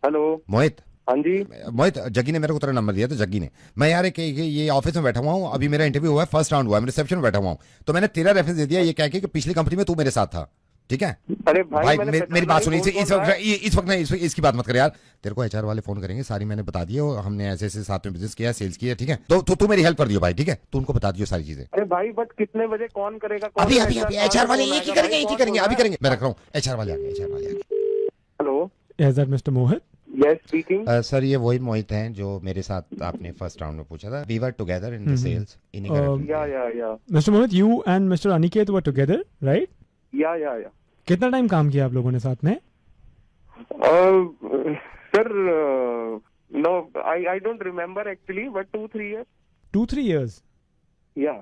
Hello. मोहित। हाँ जी। मोहित, जग्गी ने मेरे को तेरा नंबर दिया था, जग्गी ने। मैं यार ये ऑफिस में बैठा हुआ हूँ, अभी मेरा इंटरव्यू हुआ है, फर्स्ट राउंड हुआ है, मैं रिसेप्शन में बैठा हुआ हूँ, तो मैंने तेरा रेफरेंस दे दिया ये कह के कि पिछली कंपनी में तू मेरे साथ था। ठीक है अरे भाई, भाई, मैंने मेरी पहचाना बात नहीं, सुनी, कौन इस बोल वक्त रहा है? इस वक्त नहीं, इसकी बात मत कर यार। तेरे को एचआर वाले फोन करेंगे, सारी मैंने बता दी है, और हमने ऐसे ऐसे साथ में बिजनेस किया, सेल्स किया, ठीक है। तो तू मेरी हेल्प कर दियो भाई, ठीक है, तू उनको बता दियो सारी चीजें। अरे भाई, बट कितने बजे कौन करेगा? कौन अभी सा अभी HR अभी कहाँ एचआर से वाले फोन एक ही आएगा करेंगे, भाई? एक ही कौन करेंगे, बोल अभी रहा है? करेंगे। मैं रख रहा हूँ, एचआर वाले आ गए, एचआर वाले आ गए। Hello. Is that Mr. Mohit? Yes, speaking. Sir, ये वही मोहित हैं जो मेरे साथ आपने फर्स्ट राउंड में पूछा था। We were together in the hmm. Sales, इन्हीं का reference या दिया। या Mr. Mohit, you and Mr. Aniket were together, right? या कितना टाइम काम किया आप लोगों ने साथ में? Sir, no, I don't remember actually, but 2-3 years. 2-3 years. या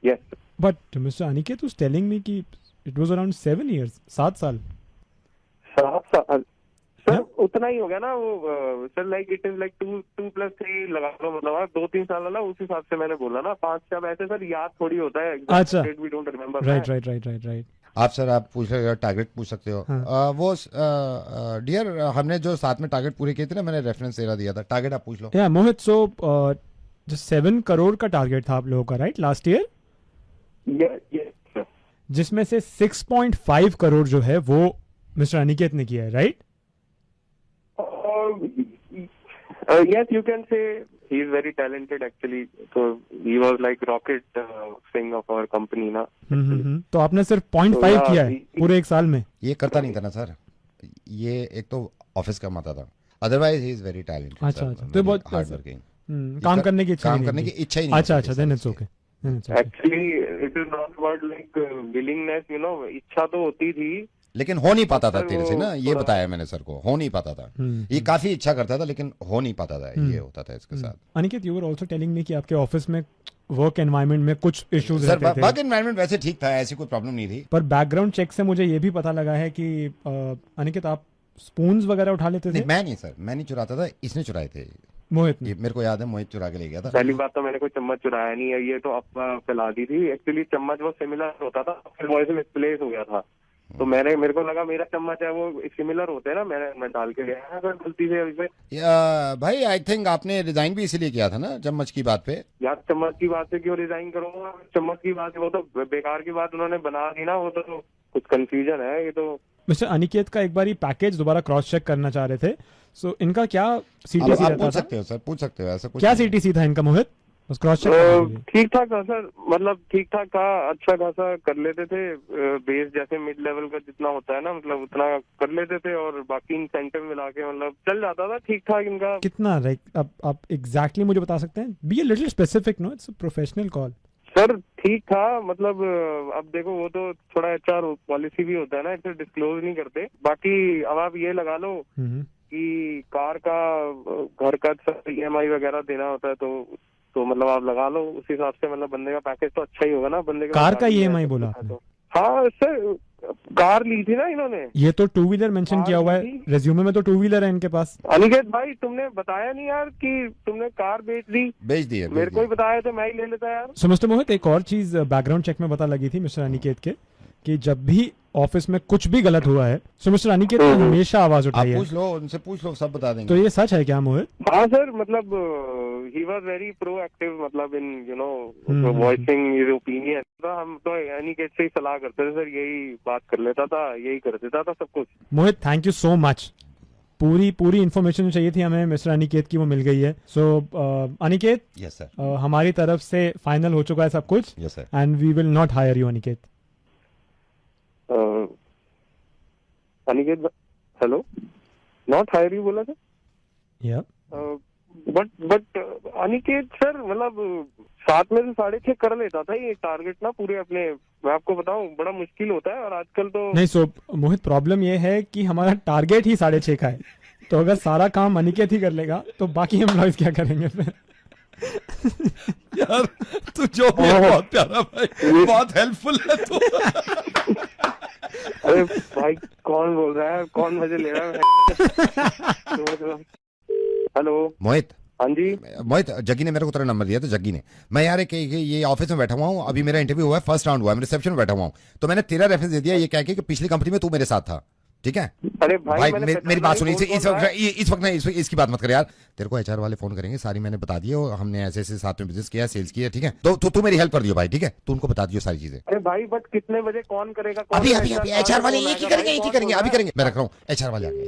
yes. But Mr. Aniket was telling me कि it was around 7 years. 7 साल. 7 साल सर, हाँ? उतना ही हो गया ना वो। Sir, like it is like 2+3 लगा लो, मतलब 2-3 साल ना, उस हिसाब से मैंने बोला ना। 5 ऐसे सर याद थोड़ी होता है। अच्छा। We don't remember. Right. आप सर, आप पूछ रहे हो, टारगेट पूछ सकते हो। हाँ। वो डियर, हमने जो साथ में टारगेट पूरे किए थे ना, मैंने रेफरेंस तेरा दिया था, टारगेट आप पूछ लो। Yeah, Mohit, so जो 7 करोड़ का टारगेट था आप लोगों का, राइट, लास्ट ईयर, यस जिसमें से 6.5 करोड़ जो है वो मिस्टर अनिकेत ने किया है, right? yes, you can say he is very talented actually. So he was like rocket thing of our company ना। तो आपने सिर्फ 0.5 तो किया है पूरे एक साल में? ये करता नहीं था ना सर, ये एक तो ऑफिस का माता था, otherwise he is very talented. अच्छा, तो ये बहुत हार्ड वर्किंग, काम करने की इच्छा काम नहीं करने थी। की इच्छा ही नहीं अच्छा, होती देन सर इट्स इसकी। Okay. Actually it is not about like willingness, you know, इच्छा तो होती थी, लेकिन हो नहीं पाता था सर, तेरे से ना, ये थोड़ा- बताया मैंने सर को, हो नहीं पाता था। ये काफी इच्छा करता था लेकिन हो नहीं पाता था, ये होता था इसके साथ। Aniket, you were also telling me कि आपके ऑफिस में वर्क एनवायरनमेंट में कुछ इश्यूज सर, रहते थे, वर्क एनवायरनमेंट वैसे ठीक था, ऐसी कोई प्रॉब्लम नहीं थी। पर बैकग्राउंड चेक से मुझे ये भी पता लगा है कि अनिकेत, आप स्पून्स वगैरह उठा लेते थे? नहीं, मैं नहीं सर, मैं नहीं चुराता था, इसने चुराए थे। मोहित ने? ये मेरे को याद है, मोहित चुरा के ले गया था। पहली बात तो मैंने कोई चम्मच चुराया नहीं है, ये तो अफवाह फैला दी थी। एक्चुअली चम्मच वो सिमिलर होता था, फिर वॉइस में मिसप्लेस हो गया था, तो मेरे को लगा मेरा चम्मच है वो सिमिलर होते हैं ना, मैं डाल के गया सर गलती से अभी पे। भाई, आई थिंक आपने रिजाइन भी इसीलिए किया था ना, चम्मच की बात पे। यार, चम्मच की बात से क्यों रिजाइन करूंगा? चम्मच की बात, वो तो बेकार की बात उन्होंने बना दी ना, वो तो कुछ कंफ्यूजन है ये तो। मिस्टर अनिकेत का एक बार ही पैकेज दोबारा क्रॉस चेक करना चाह रहे थे, सो इनका क्या सीटीसी आप रहता पूछ था? सकते हो सर, पूछ सकते हो, ऐसा कुछ क्या नहीं है। सीटीसी था इनका मोहित, बस क्रॉस चेक करने के लिए? ठीक ठाक था सर, मतलब ठीक ठाक था, अच्छा खासा कर लेते थे। बेस जैसे मिड लेवल का जितना होता है ना, मतलब उतना कर लेते थे, और बाकी इंसेंटिव मिला के मतलब चल जाता था ठीक ठाक इनका। कितना, लाइक आप एग्जैक्टली मुझे बता सकते हैं? Be a little specific, no, it's a professional call. Sir ठीक था, मतलब अब देखो वो तो थोड़ा एचआर पॉलिसी भी होता है ना, इसे डिस्क्लोज नहीं करते। बाकी अब आप ये लगा लो कि कार का, घर का EMI वगैरह देना होता है, तो मतलब आप लगा लो उस हिसाब से, मतलब बंदे का पैकेज तो अच्छा ही होगा ना। बंदे के कार पास का गाड़ी है, EMI सब बोला कुछ है आपने? तो। हाँ सर, कार ली थी ना इन्होंने। ये तो 2 व्हीलर मेंशन कार किया हुआ है ली थी। रेज्यूमे में, तो 2 व्हीलर है इनके पास। अनिकेत भाई, तुमने बताया नहीं यार कि तुमने कार बेच दी। बेच दिए, मेरे को ही बताया तो मैं ही ले लेता यार। सो मिस्टर मोहित, एक और चीज बैकग्राउंड चेक में पता लगी थी मिस्टर अनिकेत के, कि जब भी ऑफिस में कुछ भी गलत हुआ है, सो मिस्टर अनिकेत ने हमेशा आवाज आप उठाई है। पूछ लो, उनसे पूछ लो, सब बता देंगे। तो ये सच है क्या मोहित? हाँ सर, मतलब ही वाज वेरी प्रोएक्टिव, मतलब in you know voicing his opinion. तो हम तो अनिकेत से ही सलाह करते थे सर, यही बात कर लेता था, यही कर देता था सब कुछ। मोहित, थैंक यू सो मच। पूरी इन्फॉर्मेशन जो चाहिए थी हमें मिस्टर अनिकेत की, वो मिल गई है। सो अनिकेत, यस सर, हमारी तरफ से फाइनल हो चुका है सब कुछ, yes sir. And we will not hire you Aniket. Aniket, hello, not hire you बोला सर? या बट अनिकेत सर, मतलब 7 में से 6.5 कर लेता था ये टारगेट ना पूरे अपने। मैं आपको बताऊं, बड़ा मुश्किल होता है, और आजकल तो नहीं, सो मोहित, प्रॉब्लम ये है कि हमारा टारगेट ही 6.5 का है, तो अगर सारा काम अनिकेत ही कर लेगा तो बाकी एम्प्लॉयज क्या करेंगे फिर? यार, तू जो भी है बहुत प्यारा भाई, बहुत हेल्पफुल है तू। अरे भाई, कौन बोल रहा है, कौन मजे ले रहा है? हेलो मोहित। हाँ जी। मोहित, जग्गी ने मेरे को तेरा नंबर दिया था, जग्गी ने। मैं यार ये ऑफिस में बैठा हुआ हूँ, अभी मेरा इंटरव्यू हुआ है, फर्स्ट राउंड हुआ है, मैं रिसेप्शन में बैठा हुआ हूँ, तो मैंने तेरा रेफरेंस दे दिया ये कह के कि पिछली कंपनी में तू मेरे साथ था। ठीक है अरे भाई मेरी बात सुनी, इस वक्त नहीं, इसकी बात मत कर यार। तेरे को एचआर वाले फोन करेंगे, सारी मैंने बता दी है, और हमने ऐसे ऐसे साथ में बिजनेस किया, सेल्स किया, ठीक है। तो तू मेरी हेल्प कर दियो भाई, ठीक है, तू उनको बता दियो सारी चीजें। अरे भाई बट कितने बजे कौन करेगा? अभी एचआर वाले एक ही करेंगे, अभी करेंगे। मैं रख रहा हूँ, एचआर वाले आ गए।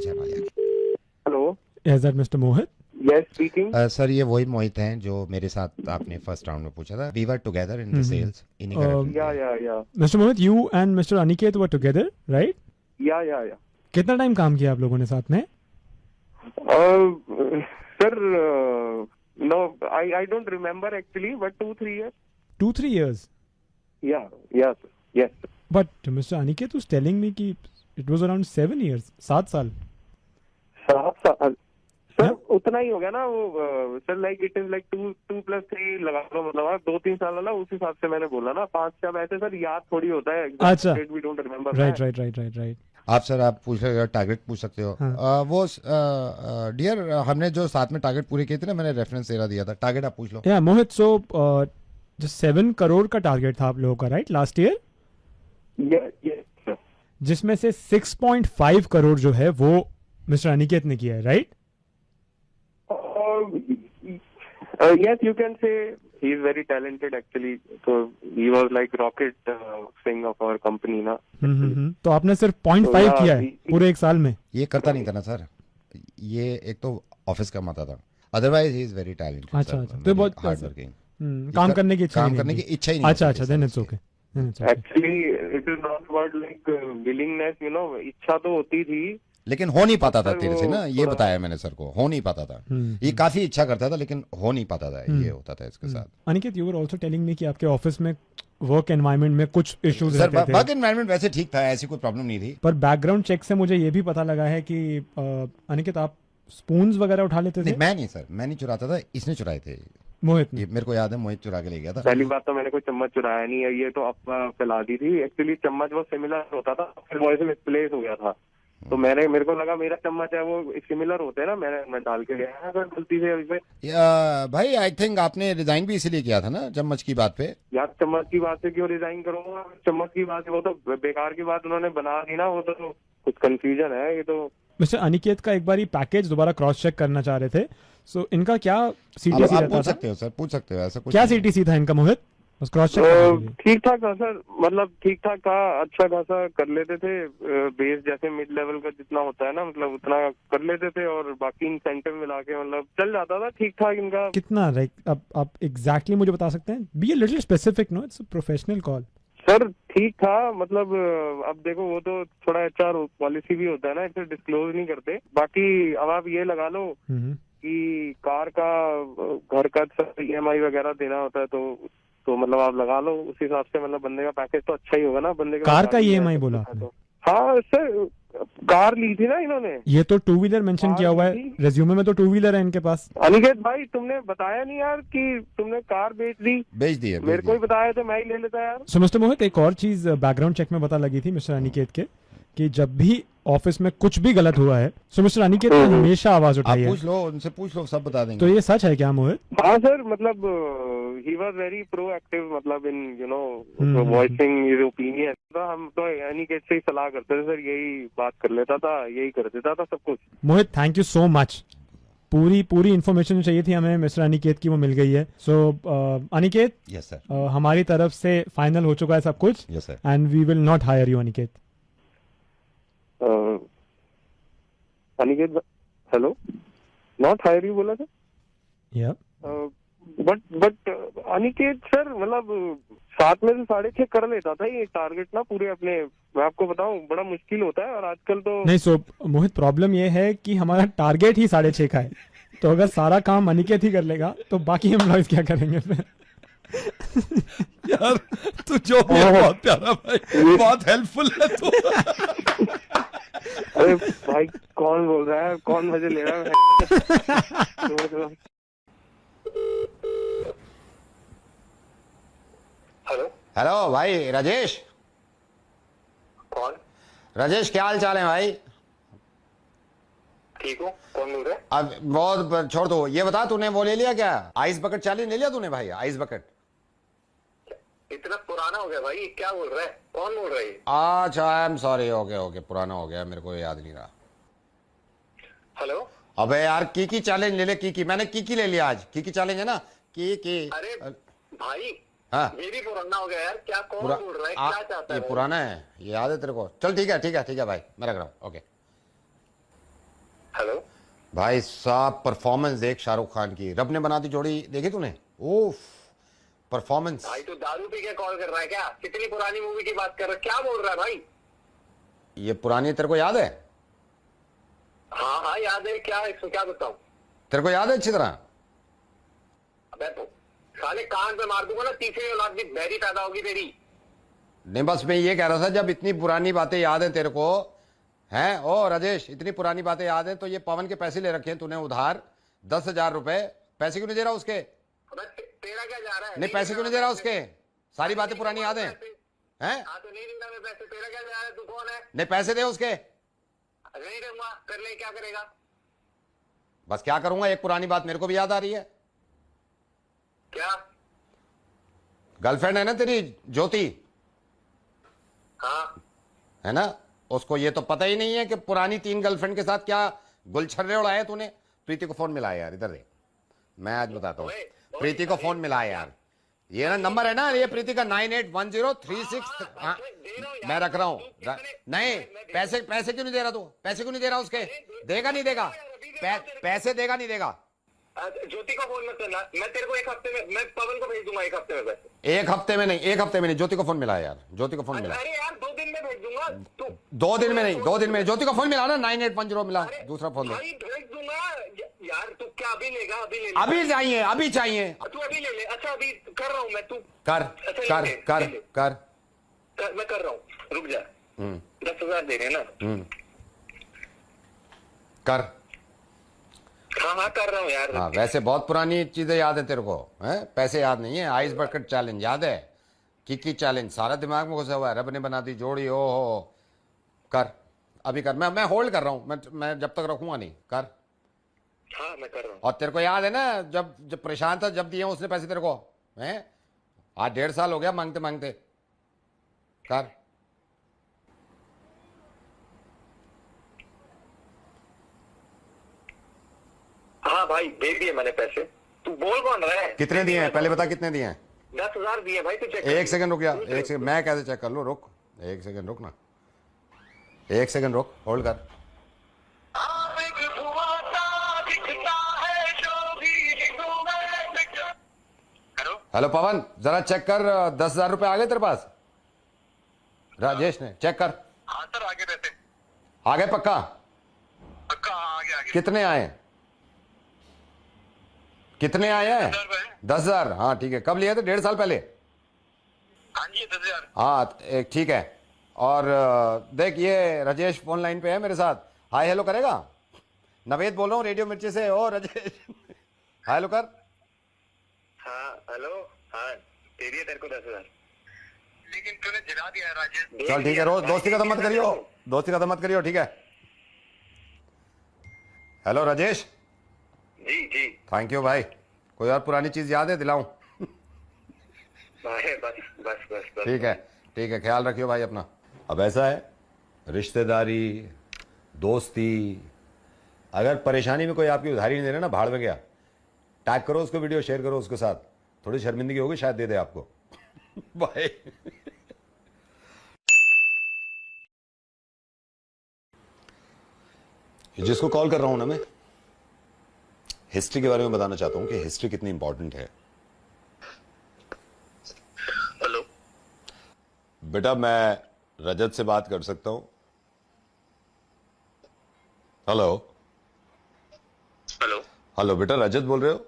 Hello, is that mister Mohit? Yes speaking. Sir ये वही मोहित हैं जो मेरे साथ आपने फर्स्ट राउंड में पूछा था। We were together in the sales. या Mister Mohit, you and Mister Aniket were together, right? या कितना टाइम काम किया आप लोगों ने साथ में? Sir no, I don't remember actually, but 2-3 years. 2-3 years? Yes. But Mr. Aniket was telling me कि it was around 7 years, 7 साल। 7 साल सर, उतना ही हो गया ना वो sir. Like it is like 2 + 3 लगा लो, मतलब 2-3 साल वाला, उस हिसाब से मैंने बोला ना। 5 ऐसे सर याद थोड़ी होता है। अच्छा, वी डोंट रिमेम्बर। राइट। आप पूछ सकते हो, टारगेट पूछ सकते हो। वो डियर, हमने जो साथ में टारगेट पूरे किए थे ना, मैंने रेफरेंस तेरा दिया था, टारगेट आप पूछ लो। या मोहित, सो जो 7 करोड़ का टारगेट था आप लोगों का, राइट, लास्ट ईयर? यस। जिसमें से 6.5 करोड़ जो है वो मिस्टर अनिकेत ने किया है, right? Yes, you can say he is very talented actually. So he was like rocket thing of our company ना। तो आपने सिर्फ 0.5 किया है पूरे 1 साल में? ये करता नहीं था ना सर, ये एक तो ऑफिस का माता था, otherwise he is very talented. अच्छा, तो बहुत हार्ड वर्किंग, काम करने की इच्छा ही नहीं। अच्छा, then it's okay. Actually it is not about like willingness, you know, इच्छा तो होती थी, लेकिन हो नहीं पाता था तेरे से ना, ये बताया मैंने सर को, हो नहीं पाता था। ये काफी इच्छा करता था लेकिन हो नहीं पाता था, ये होता था इसके साथ। Aniket, you were also telling me कि आपके ऑफिस में वर्क एनवायरनमेंट में कुछ इश्यूज रहते थे। वर्क एनवायरनमेंट वैसे ठीक था, ऐसी कोई प्रॉब्लम नहीं थी, पर बैकग्राउंड चेक से मुझे ये भी पता लगा है कि अनिकेत आप स्पून्स वगैरह उठा लेते थे। मैं नहीं सर, मैं नहीं चुराता था, इसने चुराए थे। मोहित ने? मेरे को याद है, मोहित चुरा के ले गया था। पहली बात तो मैंने कोई चम्मच चुराया नहीं है, ये तो अफवाह फैला दी थी। एक्चुअली चम्मच वो सिमिलर होता था, फिर वॉइस में मिसप्लेस हो गया था, तो मेरे को लगा मेरा चम्मच है वो सिमिलर होते हैं ना, मैं डाल के गया अगर गलती से अभी पे। भाई आई थिंक आपने रिजाइन भी इसीलिए किया था ना, चम्मच की बात पे। यार चम्मच की बात से क्यों रिजाइन करूंगा? चम्मच की बात, वो तो बेकार की बात उन्होंने बना दी ना, वो तो कुछ कंफ्यूजन है ये तो। मिस्टर अनिकेत का एक बार ही पैकेज दोबारा क्रॉस चेक करना चाह रहे थे, सो इनका क्या सीटीसी रहता था? पूछ सकते हो सर, पूछ सकते हो, ऐसा कुछ क्या सीटीसी था इनका मोहित? बस क्रॉस चेक ठीक ठाक था सर, मतलब ठीक ठाक था, अच्छा खासा कर लेते थे। बेस जैसे मिड लेवल का जितना होता है ना, मतलब उतना कर लेते थे, और बाकी इंसेंटिव मिला के मतलब चल जाता था ठीक ठाक इनका। कितना? अब आप एग्जैक्टली मुझे बता सकते हैं? Be a little specific, no, it's a professional call. Sir ठीक था, मतलब अब देखो वो तो थोड़ा एचआर पॉलिसी भी होता है ना, इसे डिस्क्लोज नहीं करते। बाकी अब आप ये लगा लो कि कार का, घर का EMI वगैरह देना होता है, तो मतलब आप लगा लो उस हिसाब से, मतलब बंदे का पैकेज तो अच्छा ही होगा ना। बंदे कार का EMI बोला आपने? हाँ सर, कार ली थी ना इन्होंने। ये तो 2 व्हीलर मेंशन किया हुआ है रेज्यूमे में, तो 2 व्हीलर है इनके पास। अनिकेत भाई तुमने बताया नहीं यार कि तुमने कार बेच दी है, मेरे को ही बताया तो मैं ही ले लेता यार। सो मिस्टर मोहित, एक और चीज बैकग्राउंड चेक में पता लगी थी मिस्टर अनिकेत के, कि जब भी ऑफिस में कुछ भी गलत हुआ है, सो मिस्टर अनिकेत ने हमेशा आवाज उठाई है। पूछ लो उनसे, पूछ लो, सब बता देंगे। तो ये सच है क्या मोहित? हाँ सर, मतलब ही वाज वेरी प्रोएक्टिव, मतलब in you know voicing his opinion. तो हम तो अनिकेत से ही सलाह करते थे सर, यही बात कर लेता था, यही कर देता था सब कुछ। मोहित, थैंक यू सो मच। पूरी इन्फॉर्मेशन जो चाहिए थी हमें मिस्टर अनिकेत की, वो मिल गई है। सो अनिकेत, यस सर, हमारी तरफ से फाइनल हो चुका है सब कुछ। Yes sir, and we will not hire you Aniket. Aniket, hello, not hire you बोला सर? या बट अनिकेत सर, मतलब 7 में से 6.5 कर लेता था ये टारगेट ना पूरे अपने। मैं आपको बताऊं, बड़ा मुश्किल होता है, और आजकल तो नहीं। सो मोहित, प्रॉब्लम ये है कि हमारा टारगेट ही 6.5 का है, तो अगर सारा काम अनिकेत ही कर लेगा तो बाकी एम्प्लॉइज क्या करेंगे फिर? यार तू जो भी है बहुत प्यारा भाई, बहुत हेल्पफुल है तू। अरे भाई कौन बोल रहा है, कौन मजे ले रहा है? हेलो भाई, राजेश। कौन? राजेश, क्या हाल चाल है भाई? ठीक हूँ, कौन बोल रहा है? अब बहुत छोड़ दो, ये बता तूने वो ले लिया क्या, आइस बकेट चैलेंज ले लिया तूने भाई? आइस बकेट इतना पुराना हो गया भाई, क्या बोल रहा है, कौन बोल रहा है? अच्छा I am sorry, okay okay, पुराना हो गया, मेरे को याद नहीं रहा। हेलो। अबे यार की चैलेंज ले ले, की मैंने की ले लिया आज, की चैलेंज है ना, की। अरे भाई, हाँ ये भी पुराना हो गया यार, क्या कौन बोल रहा है, क्या चाहता ये है? पुराना है, ये याद है तेरे को? चल ठीक है ठीक है ठीक है भाई, मैं रख रहा हूँ, ओके। हेलो भाई साहब परफॉर्मेंस देख शाहरुख खान की, रब ने बना दी जोड़ी, देखी तूने? ओफ परफॉर्मेंस। भाई, तू दारू पी के कॉल कर रहा है क्या? कितनी पुरानी मूवी की बात कर रहा है, क्या बोल रहा है भाई? ये पुरानी तेरे को याद है? हाँ हाँ याद है, क्या है इसमें, क्या बताऊं? तेरे को याद है अच्छी तरह? अबे तो साले कान पे मार दूंगा ना, तीसरी औलाद भी बहरी पैदा होगी तेरी। नहीं बस मैं ये कह रहा था, जब इतनी पुरानी बातें याद है तेरे को, हैं ओ राजेश, इतनी पुरानी बातें याद है, तो ये पवन के पैसे ले रखे हैं तूने उधार 10,000 रुपए, पैसे क्यों नहीं दे रहा उसके? अबे तेरा क्या जा रहा है? नहीं पैसे क्यों नहीं दे रहा उसके? सारी बातें पुरानी याद है हैं? हाँ तो नहीं दूंगा मैं पैसे, तेरा क्या जा रहा है, तू कौन है? नहीं पैसे दे उसके। नहीं दूंगा, कर ले, क्या करेगा? बस क्या करूंगा, एक पुरानी बात मेरे को भी याद आ रही है। क्या? गर्लफ्रेंड है ना तेरी ज्योति, हाँ है ना, उसको ये तो पता ही नहीं है कि पुरानी 3 गर्लफ्रेंड के साथ क्या गुलछर्रे उड़ाए तूने। प्रीति को फोन मिलाया यार, इधर दे, मैं आज बताता हूँ। प्रीति को फोन मिलाया यार, ये ना नंबर है ना, ये प्रीति का 981036। मैं रख रहा हूँ। नहीं पैसे क्यों नहीं दे रहा तू? पैसे क्यों नहीं दे रहा उसके? देगा नहीं देगा? पैसे देगा नहीं देगा? ज्योति को फोन मत करना, मैं तेरे को एक हफ्ते में, मैं पवन को भेज दूंगा 1 हफ्ते में पैसे। 1 हफ्ते में नहीं, 1 हफ्ते में नहीं, ज्योति को फोन मिला यार, ज्योति को फोन मिला। अरे यार 2 दिन में भेज दूंगा। तू 2 दिन में नहीं, 2 दिन में ज्योति को फोन मिला ना, 9810 मिला, दूसरा फोन दे। भाई भेज दूंगा यार, तू क्या अभी लेगा? अभी ले ले, अभी चाहिए, अभी चाहिए। तू अभी ले ले। अच्छा अभी कर रहा हूँ मैं, तू कर अच्छा, कर कर कर मैं कर रहा हूँ, रुक जा। 10,000 दे रहे हैं ना? कर। हाँ हाँ कर रहा हूँ यार। हाँ वैसे बहुत पुरानी चीजें याद है तेरे को, हैं? पैसे याद नहीं है? आइस बकेट चैलेंज याद है? की चैलेंज सारा दिमाग में घुसा हुआ है, रब ने बना दी जोड़ी, ओ हो। कर अभी कर, मैं होल्ड कर रहा हूँ, मैं जब तक रखूंगा नहीं, कर। हाँ मैं कर रहा हूँ। और तेरे को याद है ना, जब परेशान था, जब दिए उसने पैसे तेरे को, हैं? आज 1.5 साल हो गया मांगते मांगते, कर। हाँ भाई भेज दिए मैंने पैसे। तू बोल कौन रहा है? कितने दिए हैं पहले बता, कितने दिए हैं? 10,000 दिए भाई, तू चेक। 1 सेकंड रुक गया, 1 सेकंड, मैं कैसे चेक कर लूँ? रुक 1 सेकंड, रुक ना 1 सेकंड, रुक, होल्ड कर। हेलो पवन, जरा चेक कर, 10,000 रुपए आ गए तेरे पास? राजेश ने चेक कर। हाँ सर आगे पैसे आ गए पक्का? पक्का आगे आगे। कितने आए? कितने आए हैं? 10,000। हाँ ठीक है, कब लिए थे? 1.5 साल पहले? हाँ जी 10,000। हाँ एक ठीक है। और देख ये राजेश फोन लाइन पे है मेरे साथ, हाय हेलो करेगा? नवेद बोल रहा हूँ रेडियो मिर्ची से। ओ राजेश हाय हेलो कर। हाँ हेलो। हाँ दे दिए तेरे को 10,000, लेकिन तूने जिला दिया राजेश। चल ठीक है, रोज दोस्ती खत्म मत करियो, दोस्ती खत्म मत करियो, ठीक है? हेलो राजेश। जी जी। थैंक यू भाई। कोई और पुरानी चीज याद है, दिलाऊं? बस बस बस बस। ठीक है, ख्याल रखियो भाई अपना। अब ऐसा है, रिश्तेदारी, दोस्ती, अगर परेशानी में कोई आपकी उधारी नहीं दे रहा ना, भाड़ में गया, टैग करो उसको, वीडियो शेयर करो उसके साथ, थोड़ी शर्मिंदगी होगी, शायद दे दे आपको। बाय। जिसको कॉल कर रहा हूं ना मैं, हिस्ट्री के बारे में बताना चाहता हूं कि हिस्ट्री कितनी इंपॉर्टेंट है। हेलो बेटा मैं रजत से बात कर सकता हूं? Hello hello. हेलो बेटा, रजत बोल रहे हो?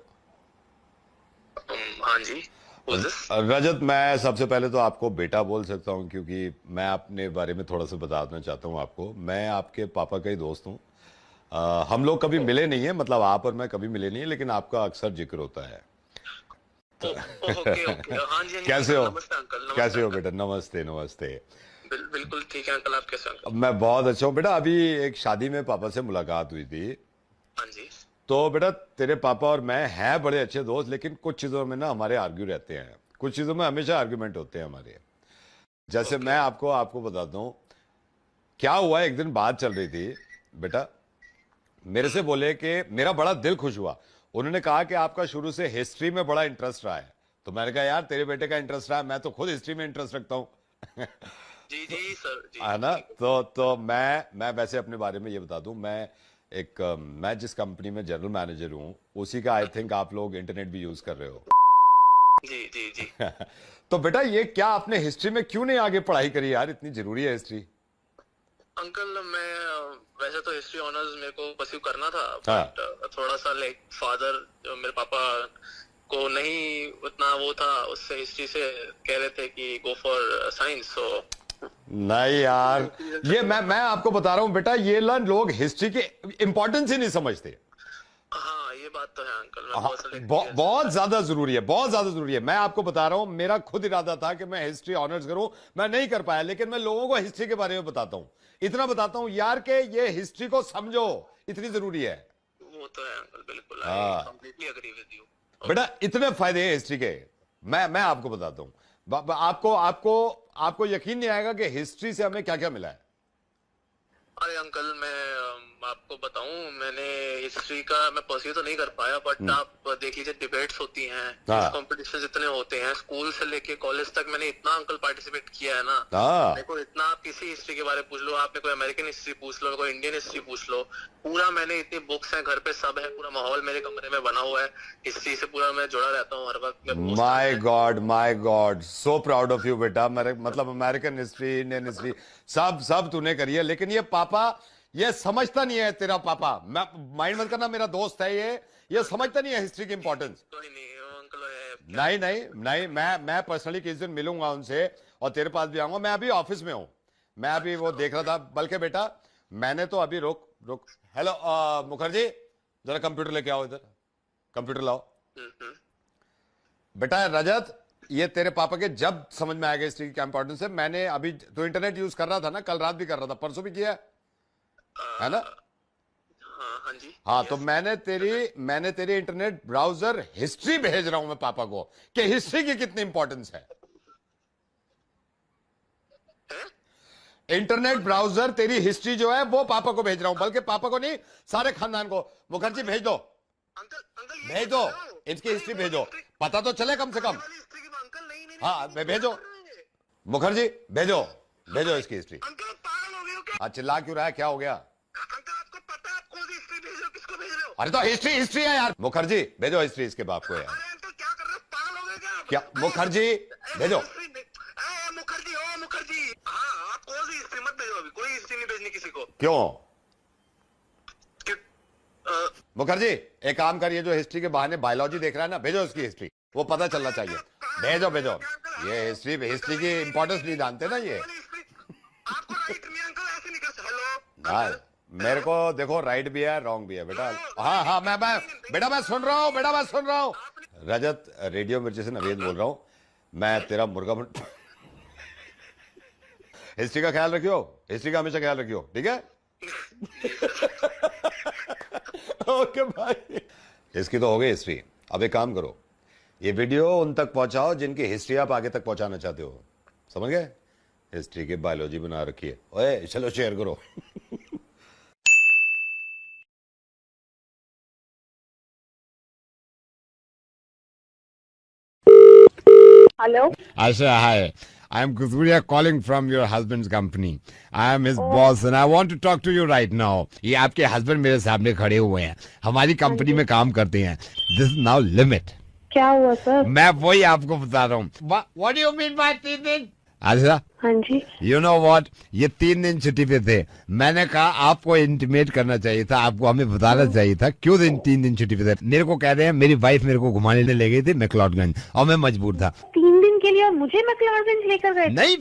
हाँ जी। रजत, मैं सबसे पहले तो आपको बेटा बोल सकता हूं क्योंकि मैं अपने बारे में थोड़ा सा बताना चाहता हूं आपको। मैं आपके पापा का ही दोस्त हूं। हम लोग कभी मिले नहीं है, मतलब आप और मैं कभी मिले नहीं है, लेकिन आपका अक्सर जिक्र होता है। हाँ जी। कैसे हो? नमस्ते अंकल। कैसे हो बेटा? नमस्ते नमस्ते। बिल्कुल ठीक है अंकल, आप कैसे हैं? मैं बहुत अच्छा हूँ बेटा। अभी एक शादी में पापा से मुलाकात हुई थी। हाँ जी। तो बेटा तेरे पापा और मैं हैं बड़े अच्छे दोस्त, लेकिन कुछ चीजों में ना हमारे आर्ग्यू रहते हैं, कुछ चीजों में हमेशा आर्गुमेंट होते हैं हमारे। जैसे मैं आपको बताता हूँ क्या हुआ। एक दिन बात चल रही थी, बेटा मेरे से बोले कि मेरा बड़ा दिल खुश हुआ, उन्होंने कहा कि आपका शुरू से हिस्ट्री में बड़ा इंटरेस्ट रहा है। तो मैंने कहा यार तेरे बेटे का इंटरेस्ट रहा है, मैं तो खुद हिस्ट्री में इंटरेस्ट रखता हूँ। जी जी सर जी, है ना। तो मैं वैसे अपने बारे में ये बता दूं, मैं जिस कंपनी में जनरल मैनेजर हूं उसी का आई थिंक आप लोग इंटरनेट भी यूज कर रहे हो। जी जी जी। तो बेटा ये क्या आपने हिस्ट्री में क्यों नहीं आगे पढ़ाई करी यार, इतनी जरूरी है हिस्ट्री। अंकल मैं वैसे तो हिस्ट्री ऑनर्स मेरे को परस्यू करना था, हाँ। बट थोड़ा सा लाइक फादर मेरे पापा को नहीं उतना वो था, उससे हिस्ट्री से कह रहे थे कि गो फॉर साइंस। सो नहीं यार, ये मैं आपको बता रहा हूं बेटा, ये लोग हिस्ट्री की इंपॉर्टेंस ही नहीं समझते। हाँ ये बात तो है अंकल, मैं बहुत ज्यादा जरूरी है, बहुत ज्यादा जरूरी है। मैं आपको बता रहा हूं, मेरा खुद इरादा था कि मैं हिस्ट्री ऑनर्स करूं, मैं नहीं कर पाया, लेकिन मैं लोगों को हिस्ट्री के बारे में बताता हूं, इतना बताता हूं यार कि ये हिस्ट्री को समझो, इतनी जरूरी है। वो तो है अंकल, बिल्कुल हाँ। I completely agree with you. बेटा इतने फायदे हैं हिस्ट्री के, मैं आपको बताता हूं। आपको यकीन नहीं आएगा कि हिस्ट्री से हमें क्या क्या मिला है। अरे अंकल मैं आपको बताऊं, मैंने हिस्ट्री का मैं परस्यू तो नहीं कर पाया, बट आप देख लीजिए डिबेट्स होती हैं, कॉम्पिटिशन इतने होते हैं, स्कूल से लेके कॉलेज तक मैंने इतना अंकल पार्टिसिपेट किया है ना। मेरे को इतना, आप किसी हिस्ट्री के बारे में पूछ लो, आप मेरे को अमेरिकन हिस्ट्री पूछ लो, मेरे को इंडियन हिस्ट्री पूछ लो, पूरा मैंने इतनी बुक्स हैं घर पे, सब है, पूरा माहौल मेरे कमरे में बना हुआ है हिस्ट्री से, पूरा मैं जुड़ा रहता हूँ हर वक्त। My God so proud of you बेटा। मतलब अमेरिकन हिस्ट्री, इंडियन हिस्ट्री सब तूने करी है, लेकिन ये पापा ये समझता नहीं है। तेरा पापा, मैं माइंड मत करना, मेरा दोस्त है ये समझता नहीं है हिस्ट्री की इंपॉर्टेंस। कोई नहीं अंकल, नहीं मैं पर्सनली किसी दिन मिलूंगा उनसे और तेरे पास भी आऊंगा। मैं अभी ऑफिस में हूं, मैं अभी वो देख रहा था, बल्कि बेटा मैंने तो अभी रुक हेलो मुखर्जी जरा कंप्यूटर लेके आओ, इधर कंप्यूटर लाओ। बेटा रजत, ये तेरे पापा के जब समझ में आएगा हिस्ट्री की क्या इंपॉर्टेंस है। मैंने अभी तो इंटरनेट यूज कर रहा था ना, कल रात भी कर रहा था, परसों भी किया है ना। हाँ जी। हाँ तो मैंने तेरी इंटरनेट ब्राउजर हिस्ट्री भेज रहा हूं मैं पापा को कि हिस्ट्री की कितनी इंपॉर्टेंस है। इंटरनेट ब्राउजर तेरी हिस्ट्री जो है वो पापा को भेज रहा हूं, बल्कि पापा को नहीं सारे खानदान को। मुखर्जी भेज दो, भेज दो, इसकी हिस्ट्री भेजो, पता तो चले कम से कम। हाँ भेजो मुखर्जी, भेजो इसकी हिस्ट्री। हाँ चिल्ला क्यों रहा है, क्या हो गया? आपको पता है आप कौन सी हिस्ट्री भेज रहे हो, किसको भेज रहे हो? अरे तो हिस्ट्री है यार। मुखर्जी भेजो हिस्ट्री इसके बाप को यार। अरे अंकल क्या कर रहे हो, पागल हो गए क्या? मुखर्जी भेजो। मुखर्जी हाँ, आप कौन सी हिस्ट्री मत भेजो, अभी कोई हिस्ट्री नहीं भेजनी किसी को। क्यों? मुखर्जी एक काम करिए, जो हिस्ट्री के बहाने बायोलॉजी देख रहा है ना, भेजो उसकी हिस्ट्री, वो पता चलना चाहिए। भेजो ये हिस्ट्री की इंपॉर्टेंस नहीं जानते ना ये। आपको राइट नहीं अंकल, ऐसे नहीं कर सकते। हेलो हाँ मेरे को देखो, राइट भी है रॉन्ग भी है बेटा। हाँ मैं सुन रहा हूँ। रजत रेडियो मिर्ची से नवीद बोल रहा हूँ, मैं तेरा मुर्गा हिस्ट्री का ख्याल रखियो, हिस्ट्री का हमेशा ख्याल रखियो, ठीक है? ओके भाई, इसकी तो हो गई हिस्ट्री। अब एक काम करो, ये वीडियो उन तक पहुंचाओ जिनकी हिस्ट्री आप आगे तक पहुंचाना चाहते हो, समझ गए? हिस्ट्री की बायोलॉजी बना रखी है। ओए चलो शेयर करो। Hello. Asha, hi. I am Kuzuria calling from your husband's company. I am his boss and I want to talk to you right now. ये आपके हस्बैंड मेरे सामने खड़े हुए हैं, हमारी कंपनी में काम करते हैं। This is now limit. क्या हुआ सर? मैं वही आपको बता रहा हूँ। What do you mean by 3 दिन? आशा, हाँ जी। You know what? ये 3 दिन छुट्टी पे थे। मैंने कहा आपको इंटीमेट करना चाहिए था, आपको हमें बताना चाहिए था क्यों 3 दिन छुट्टी पे थे। मेरे को कह रहे हैं मेरी वाइफ मेरे को घुमाने ले गई थी मैक्लोडगंज और मैं मजबूर था। 3 दिन के लिए और मुझे मैक्लोडगंज लेकर गए? नहीं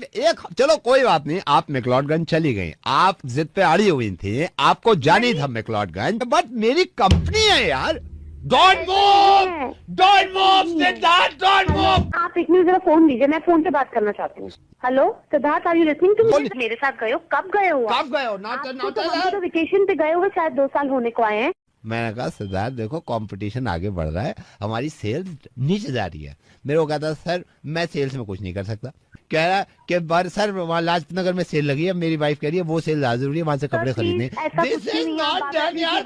चलो कोई बात नहीं, आप मैक्लोडगंज चली गई, आप जिद पे अड़ी हुई थी, आपको जानी था मैक्लोडगंज, बट मेरी कंपनी है यार। Don't move, Siddharth, don't move। आप एक मिनट जरा फोन दीजिए, मैं फोन पे बात करना चाहती हूँ। Hello Siddharth, are you listening to me? मेरे साथ गए हो? कब गए हो? कब गए हो? आप तो वेकेशन पे गए हुए, शायद 2 साल होने को आए हैं। मैंने कहा सिद्धार्थ देखो कंपटीशन आगे बढ़ रहा है, हमारी सेल्स नीचे जा रही है। मेरे को कहता सर मैं सेल्स में कुछ नहीं कर सकता। कह रहा कि बार सर वहाँ लाजपत नगर में सेल लगी है, मेरी वाइफ कह रही है वो सेल ज्यादा जरूरी है, वहां से कपड़े खरीदने। दिस इज नॉट डन यार,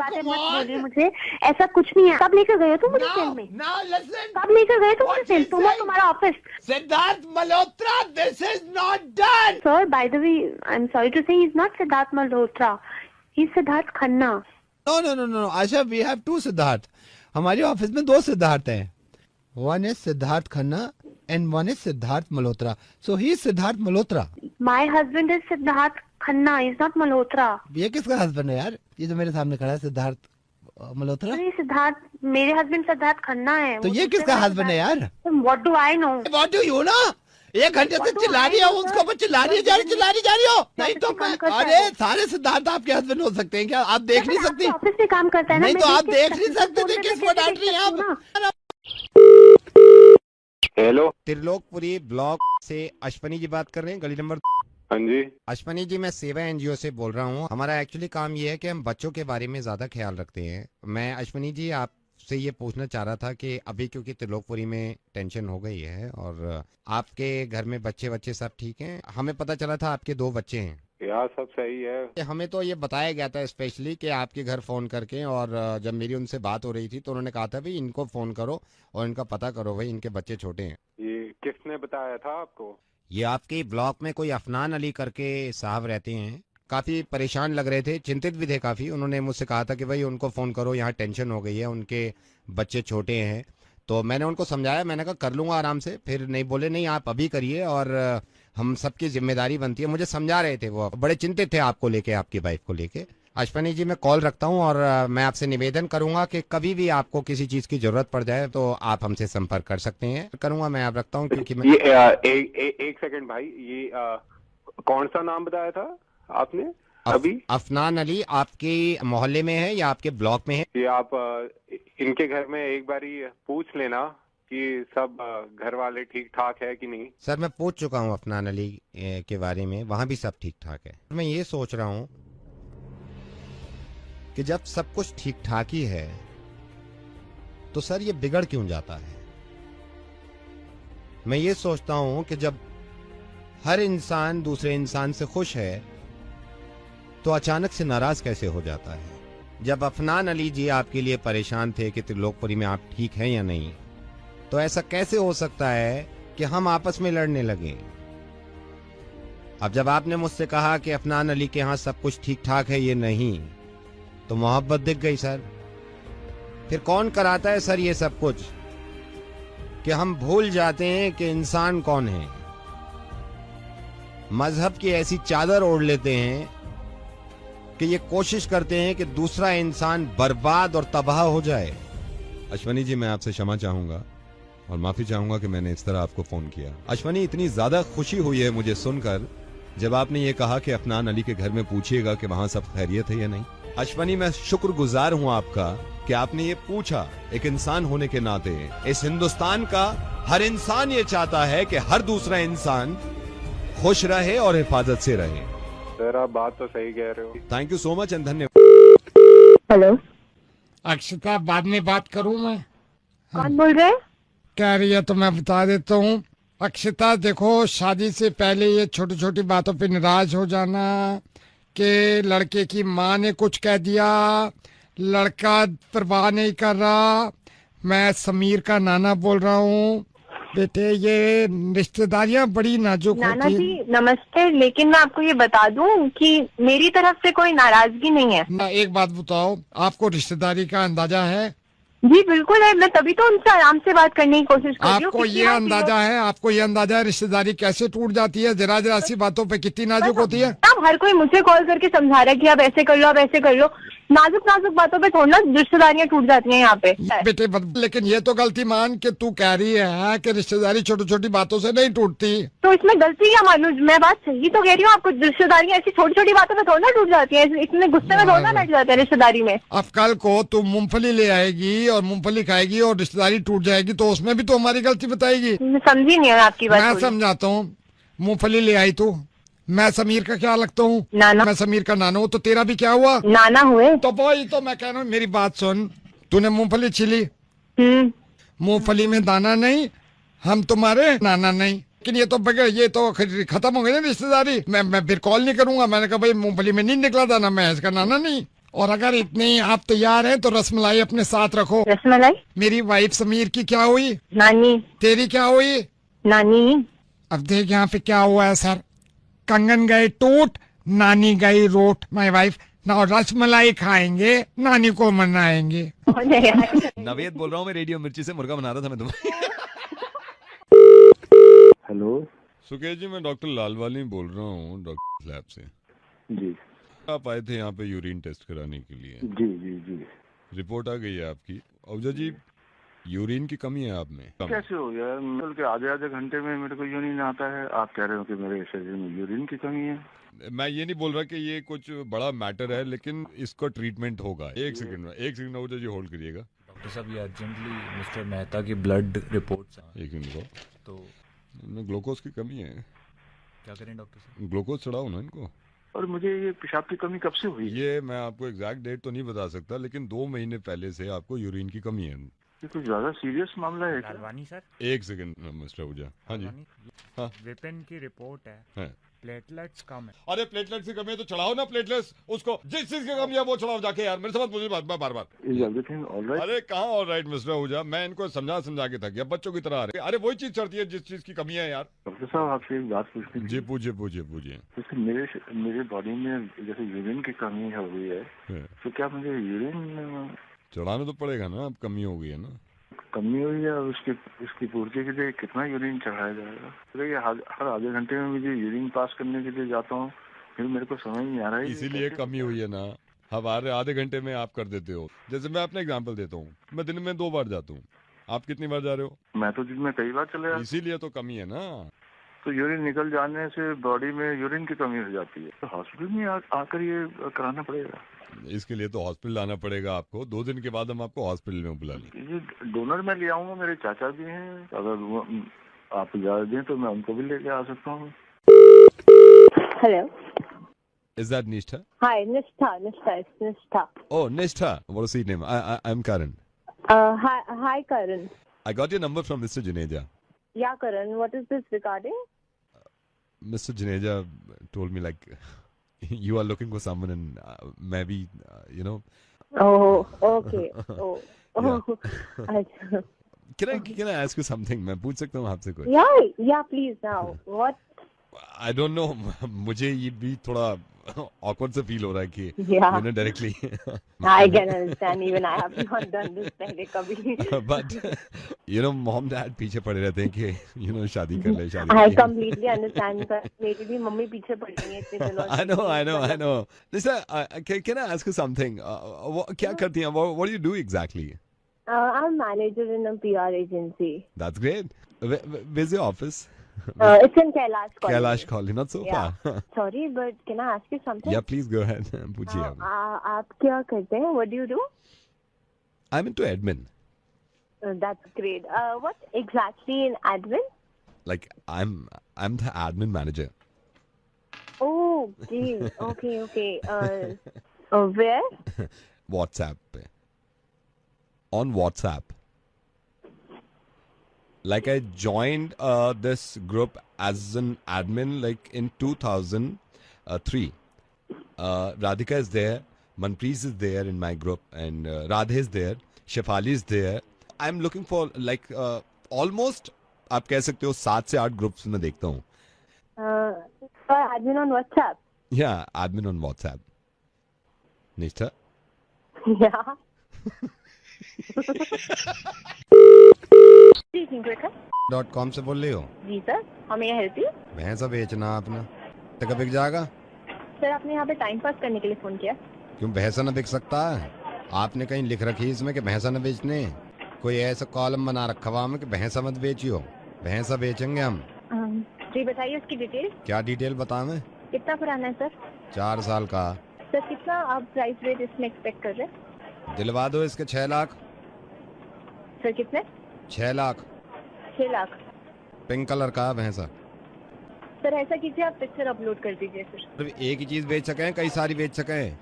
मुझे ऐसा कुछ नहीं है। कब लेकर गए तुम मुझे सेल में? कब लेकर गए तुम मुझे सेल? तुम और तुम्हारा office. Siddharth Malhotra, this is not done. Sir by the way I am sorry to say he is not Siddharth Malhotra, he is Siddharth Khanna. No Asha, we have two Siddharth. हमारे ऑफिस में 2 सिद्धार्थ हैं। One is Siddharth Khanna and one is Siddharth Malhotra. So he is Siddharth Malhotra. My husband is Siddharth Khanna, he is not Malhotra. ये किसका husband है यार? ये जो मेरे सामने खड़ा है सिद्धार्थ मल्होत्रा। अरे सिद्धार्थ, मेरे हस्बैंड सिद्धार्थ खन्ना है। तो ये किसका हस्बैंड है यार? What do I know? What do you know? 1 घंटे से चिल्ला रही हो उसको, पर चिल्ला रही जा रही हो। नहीं तो मैं, अरे सारे सिद्धार्थ आपके हस्बैंड हो सकते हैं क्या? आप देख नहीं सकती? ऑफिस में काम करता है ना। नहीं तो आप देख नहीं सकते थे किसको डांट रही हैं आप? हेलो, त्रिलोकपुरी ब्लॉक से अश्वनी जी बात कर रहे हैं, गली नंबर। हाँ जी। अश्वनी जी, मैं सेवा एनजीओ से बोल रहा हूँ। हमारा एक्चुअली काम ये है कि हम बच्चों के बारे में ज्यादा ख्याल रखते हैं। मैं अश्वनी जी आपसे ये पूछना चाह रहा था कि अभी क्योंकि त्रिलोकपुरी में टेंशन हो गई है और आपके घर में बच्चे सब ठीक हैं। हमें पता चला था आपके 2 बच्चे हैं। यार सब सही है। हमें तो ये बताया गया था स्पेशली कि आपके घर फोन करके, और जब मेरी उनसे बात हो रही थी तो उन्होंने कहा था भाई इनको फोन करो और इनका पता करो, भाई इनके बच्चे छोटे हैं। ये किसने बताया था आपको? ये आपके ब्लॉक में कोई अफनान अली करके साहब रहते हैं, काफी परेशान लग रहे थे, चिंतित भी थे काफी। उन्होंने मुझसे कहा था कि भाई उनको फोन करो, यहाँ टेंशन हो गई है, उनके बच्चे छोटे हैं। तो मैंने उनको समझाया, मैंने कहा कर लूंगा आराम से। फिर नहीं बोले नहीं आप अभी करिए और हम सबकी जिम्मेदारी बनती है। मुझे समझा रहे थे, वो बड़े चिंतित थे आपको लेके, आपकी वाइफ को लेके। अश्वनी जी, मैं कॉल रखता हूं और मैं आपसे निवेदन करूंगा कि कभी भी आपको किसी चीज की जरूरत पड़ जाए तो आप हमसे संपर्क कर सकते हैं। करूंगा मैं, आप रखता हूं क्योंकि मैं एक सेकंड भाई, ये कौन सा नाम बताया था आपने अभी? अफनान अली आपके मोहल्ले में है या आपके ब्लॉक में है? ये आप इनके घर में एक बारी पूछ लेना कि सब घर वाले ठीक ठाक है कि नहीं। सर मैं पूछ चुका हूँ अफनान अली के बारे में, वहाँ भी सब ठीक ठाक है। मैं ये सोच रहा हूँ कि जब सब कुछ ठीक ठाक ही है तो सर ये बिगड़ क्यों जाता है? मैं ये सोचता हूँ कि जब हर इंसान दूसरे इंसान से खुश है तो अचानक से नाराज कैसे हो जाता है? जब अफनान अली जी आपके लिए परेशान थे कि त्रिलोकपुरी में आप ठीक हैं या नहीं, तो ऐसा कैसे हो सकता है कि हम आपस में लड़ने लगे? अब जब आपने मुझसे कहा कि अफनान अली के यहाँ सब कुछ ठीक ठाक है, ये नहीं, तो मोहब्बत दिख गई सर। फिर कौन कराता है सर ये सब कुछ कि हम भूल जाते हैं कि इंसान कौन है। मजहब की ऐसी चादर ओढ़ लेते हैं कि ये कोशिश करते हैं कि दूसरा इंसान बर्बाद और तबाह हो जाए। अश्वनी जी, मैं आपसे क्षमा चाहूंगा और माफी चाहूंगा कि मैंने इस तरह आपको फोन किया। अश्वनी, इतनी ज्यादा खुशी हुई है मुझे सुनकर जब आपने ये कहा कि अफनान अली के घर में पूछिएगा कि वहां सब खैरियत है या नहीं। अश्वनी, मैं शुक्रगुजार हूं आपका कि आपने ये पूछा। एक इंसान होने के नाते इस हिंदुस्तान का हर इंसान ये चाहता है कि हर दूसरा इंसान खुश रहे और हिफाजत से रहे। सर आप बात तो सही कह रहे हो। Thank you so much and धन्यवाद। हेलो अक्षता, बाद में बात करूं मैं? कौन बोल रहे हैं? कह रही है तो मैं बता देता हूँ। अक्षता देखो, शादी से पहले ये छोटी छोटी बातों पे नाराज हो जाना कि लड़के की माँ ने कुछ कह दिया, लड़का परवाह नहीं कर रहा। मैं समीर का नाना बोल रहा हूँ। बेटे, ये रिश्तेदारियाँ बड़ी नाजुक होती हैं। नाना जी नमस्ते, लेकिन मैं आपको ये बता दूं कि मेरी तरफ से कोई नाराजगी नहीं है। ना, एक बात बताओ, आपको रिश्तेदारी का अंदाजा है? जी बिल्कुल है, मैं तभी तो उनसे आराम से बात करने की कोशिश कर रही हूँ। आपको ये अंदाजा है, आपको ये अंदाजा है रिश्तेदारी कैसे टूट जाती है? जरा जरा सी बातों पे कितनी नाजुक होती है। अब हर कोई मुझे कॉल करके समझा रहा है कि आप ऐसे कर लो, आप ऐसे कर लो। नाजुक नाजुक बातों पे थोड़ा रिश्तेदारियां टूट जाती हैं यहाँ पे। बेटे लेकिन ये तो गलती मान के तू कह रही है कि रिश्तेदारी छोटी छोटी बातों से नहीं टूटती। तो इसमें गलती क्या मानूं? मैं बात सही तो कह रही हूँ, आपको रिश्तेदारियां ऐसी छोटी छोटी बातों पे थोड़ा टूट जाती है, इतने गुस्से में थोड़ा बैठ जाते हैं रिश्तेदारी में। अब कल को तू मूंगफली ले आएगी और मूंगफली खाएगी और रिश्तेदारी टूट जाएगी तो उसमें भी तो हमारी गलती बताएगी। समझी नहीं है आपकी बात। मैं समझाता हूँ। मूंगफली ले आई तू, मैं समीर का क्या लगता हूँ? नाना। मैं समीर का नाना हूँ, तो तेरा भी क्या हुआ? नाना हुए। तो वही तो मैं कह रहा हूँ, मेरी बात सुन, तूने मूंगफली छिली, मूंगफली में दाना नहीं, हम तुम्हारे नाना नहीं। लेकिन ये तो बगैर, ये तो खत्म हो गई ना रिश्तेदारी। मैं फिर कॉल नहीं करूंगा। मैंने कहा भाई मूंगफली में नहीं निकला दाना, मैं इसका नाना नहीं। और अगर इतने ही आप तैयार हैं तो रसमलाई अपने साथ रखो। रसमलाई? मेरी वाइफ समीर की क्या हुई? नानी। तेरी क्या हुई? नानी। अब देख यहाँ पे क्या हुआ है सर, कंगन गए टूट, नानी गई रोट। माय वाइफ ना रसमलाई खाएंगे, नानी को मनाएंगे। नवेद बोल रहा हूँ मैं, रेडियो मिर्ची से मुर्गा बना रहा था मैं तुम्हें। हेलो सुकेश जी, मैं डॉक्टर लालवानी बोल रहा हूँ, डॉक्टर लैब से। जी। आप आए थे यहाँ पे यूरिन टेस्ट कराने के लिए। जी जी जी। रिपोर्ट आ गई है आपकी। अवजा जी, यूरिन की कमी है आप में। कैसे हो गया? मिल के आधे घंटे में मेरे को यूरिन आता है, आप कह रहे हो कि मेरे शरीर में यूरिन की कमी है। मैं ये नहीं बोल रहा कि ये कुछ बड़ा मैटर है, लेकिन इसका ट्रीटमेंट होगा। एक सेकंड अवजा जी होल्ड करिएगा। डॉक्टर साहब, ये अर्जेंटली मिस्टर मेहता की ब्लड रिपोर्ट्स। एक मिनट को, तो ग्लूकोज की कमी है। क्या करें डॉक्टर साहब? ग्लूकोज चढ़ाओ ना इनको। और मुझे ये पेशाब की कमी कब से हुई? ये मैं आपको एग्जैक्ट डेट तो नहीं बता सकता, लेकिन 2 महीने पहले से आपको यूरिन की कमी है। ये कुछ ज्यादा सीरियस मामला है क्या? लालवानी सर। एक सेकंड मिस्टर आहूजा। हाँ जी। हाँ, विपिन की रिपोर्ट है, प्लेटलेट्स कम है। अरे प्लेटलेट्स की कमी है तो चढ़ाओ ना प्लेटलेट्स उसको। जिस चीज की कमी है वो चढ़ाओ जाके यार, मेरे समझ मुझे बार बार। Is everything all right? अरे कहाँ ऑल राइट मिस्टर आहूजा, मैं इनको समझा के थक गया, बच्चों की तरह आ रहे। अरे वही चीज चढ़ती है जिस चीज की कमी है यार। डॉक्टर साहब, आपसे एक बात पूछनी जी, पूछिए। जैसे मेरे बॉडी में जैसे यूरिन की कमी हो गई है, तो क्या मुझे यूरिन चढ़ाना तो पड़ेगा ना, अब कमी हो गई है ना। कमी हुई है, उसकी पूर्ति के लिए कितना यूरिन चढ़ाया जाएगा? तो ये हर आधे घंटे में मुझे यूरिन पास करने के लिए जाता हूँ, फिर मेरे को समझ नहीं आ रहा है। इसीलिए कमी हुई है ना। हमारे आधे घंटे में आप कर देते हो। जैसे मैं अपना एग्जांपल देता हूँ, मैं दिन में 2 बार जाता हूँ, आप कितनी बार जा रहे हो? मैं तो दिन में कई बार चले जाता। इसीलिए तो कमी है ना। तो यूरिन निकल जाने से बॉडी में यूरिन की कमी हो जाती है, तो हॉस्पिटल में आकर ये कराना पड़ेगा। इसके लिए तो हॉस्पिटल आना पड़ेगा आपको। 2 दिन के बाद हम आपको हॉस्पिटल में बुला लेंगे। ये डोनर मैं ले आऊंगा, मेरे चाचा भी हैं, अगर आप इजाजत दें तो मैं उनको भी लेके आ सकता हूँ। Hello, Is that Nishtha? Hi, Nishtha. It's Nishtha. Oh, Nishtha. What a sweet name. I'm Karan. Hi, Karan. I got your number from Mr. Juneja. Yeah, Karan. What is this regarding? Mr. Juneja told me like you are looking for someone and maybe you know. Oh, okay. Oh. Yeah. Can I ask you something? मैं पूछ सकता हूँ आपसे कुछ? Yeah, please now. What? I don't know. मुझे ये भी थोड़ा awkward सा feel हो रहा है कि you know directly. I can understand. Even I have not done this पहले कभी. But you know mom dad पीछे पड़े रहते हैं कि you know शादी कर ले शादी. I completely understand. मेरी भी मम्मी पीछे पड़ रही है इतने दिनों से. I know. Listen, can I ask you something? क्या करती हैं? What do you do exactly? I'm manager in a PR agency. That's great. Where's your office? It's in Kailash College. Kailash College, not so far. Sorry, but can I ask you something? Yeah, please go ahead. पूछिए आप. आप क्या करते हैं? What do you do? I'm into admin. That's great. What exactly in admin? Like I'm the admin manager. Oh, okay. Where? WhatsApp पे. On WhatsApp. Like I joined this group as an admin like in 2003. Radhika is there, Manpreet is there in my group, and Radhe is there, Shefali is there. I'm looking for like almost आप कह सकते हो 7 से 8 groups में देखता हूँ. Admin on WhatsApp. Yeah, admin on WhatsApp. Nishtha? Yeah. .com से बोल रही हो? जी सर, हमें यहाँ हेल्प यू? भैंसा बेचना अपना तो कब बिक जाएगा? सर आपने यहाँ पे टाइम पास करने के लिए फोन किया? क्यों भैंसा न बिक सकता है? आपने कहीं लिख रखी है इसमें कि भैंसा न बेचने? कोई ऐसा कॉलम बना रखा हुआ कि भैंसा मत बेचियो? भैंसा बेचेंगे हम। जी बताइए उसकी डिटेल। क्या डिटेल बतावें? कितना पुराना है सर? 4 साल का। सर कितना आप प्राइस रेट इसमें एक्सपेक्ट कर रहे हैं? दिलवा दो इसके 6 लाख। सर कितने? 6 लाख। 6 लाख। पिंक कलर का भैंसा। सर ऐसा कीजिए, आप पिक्चर अपलोड कर दीजिए फिर। तो एक ही चीज बेच सकें, कई सारी बेच सकें?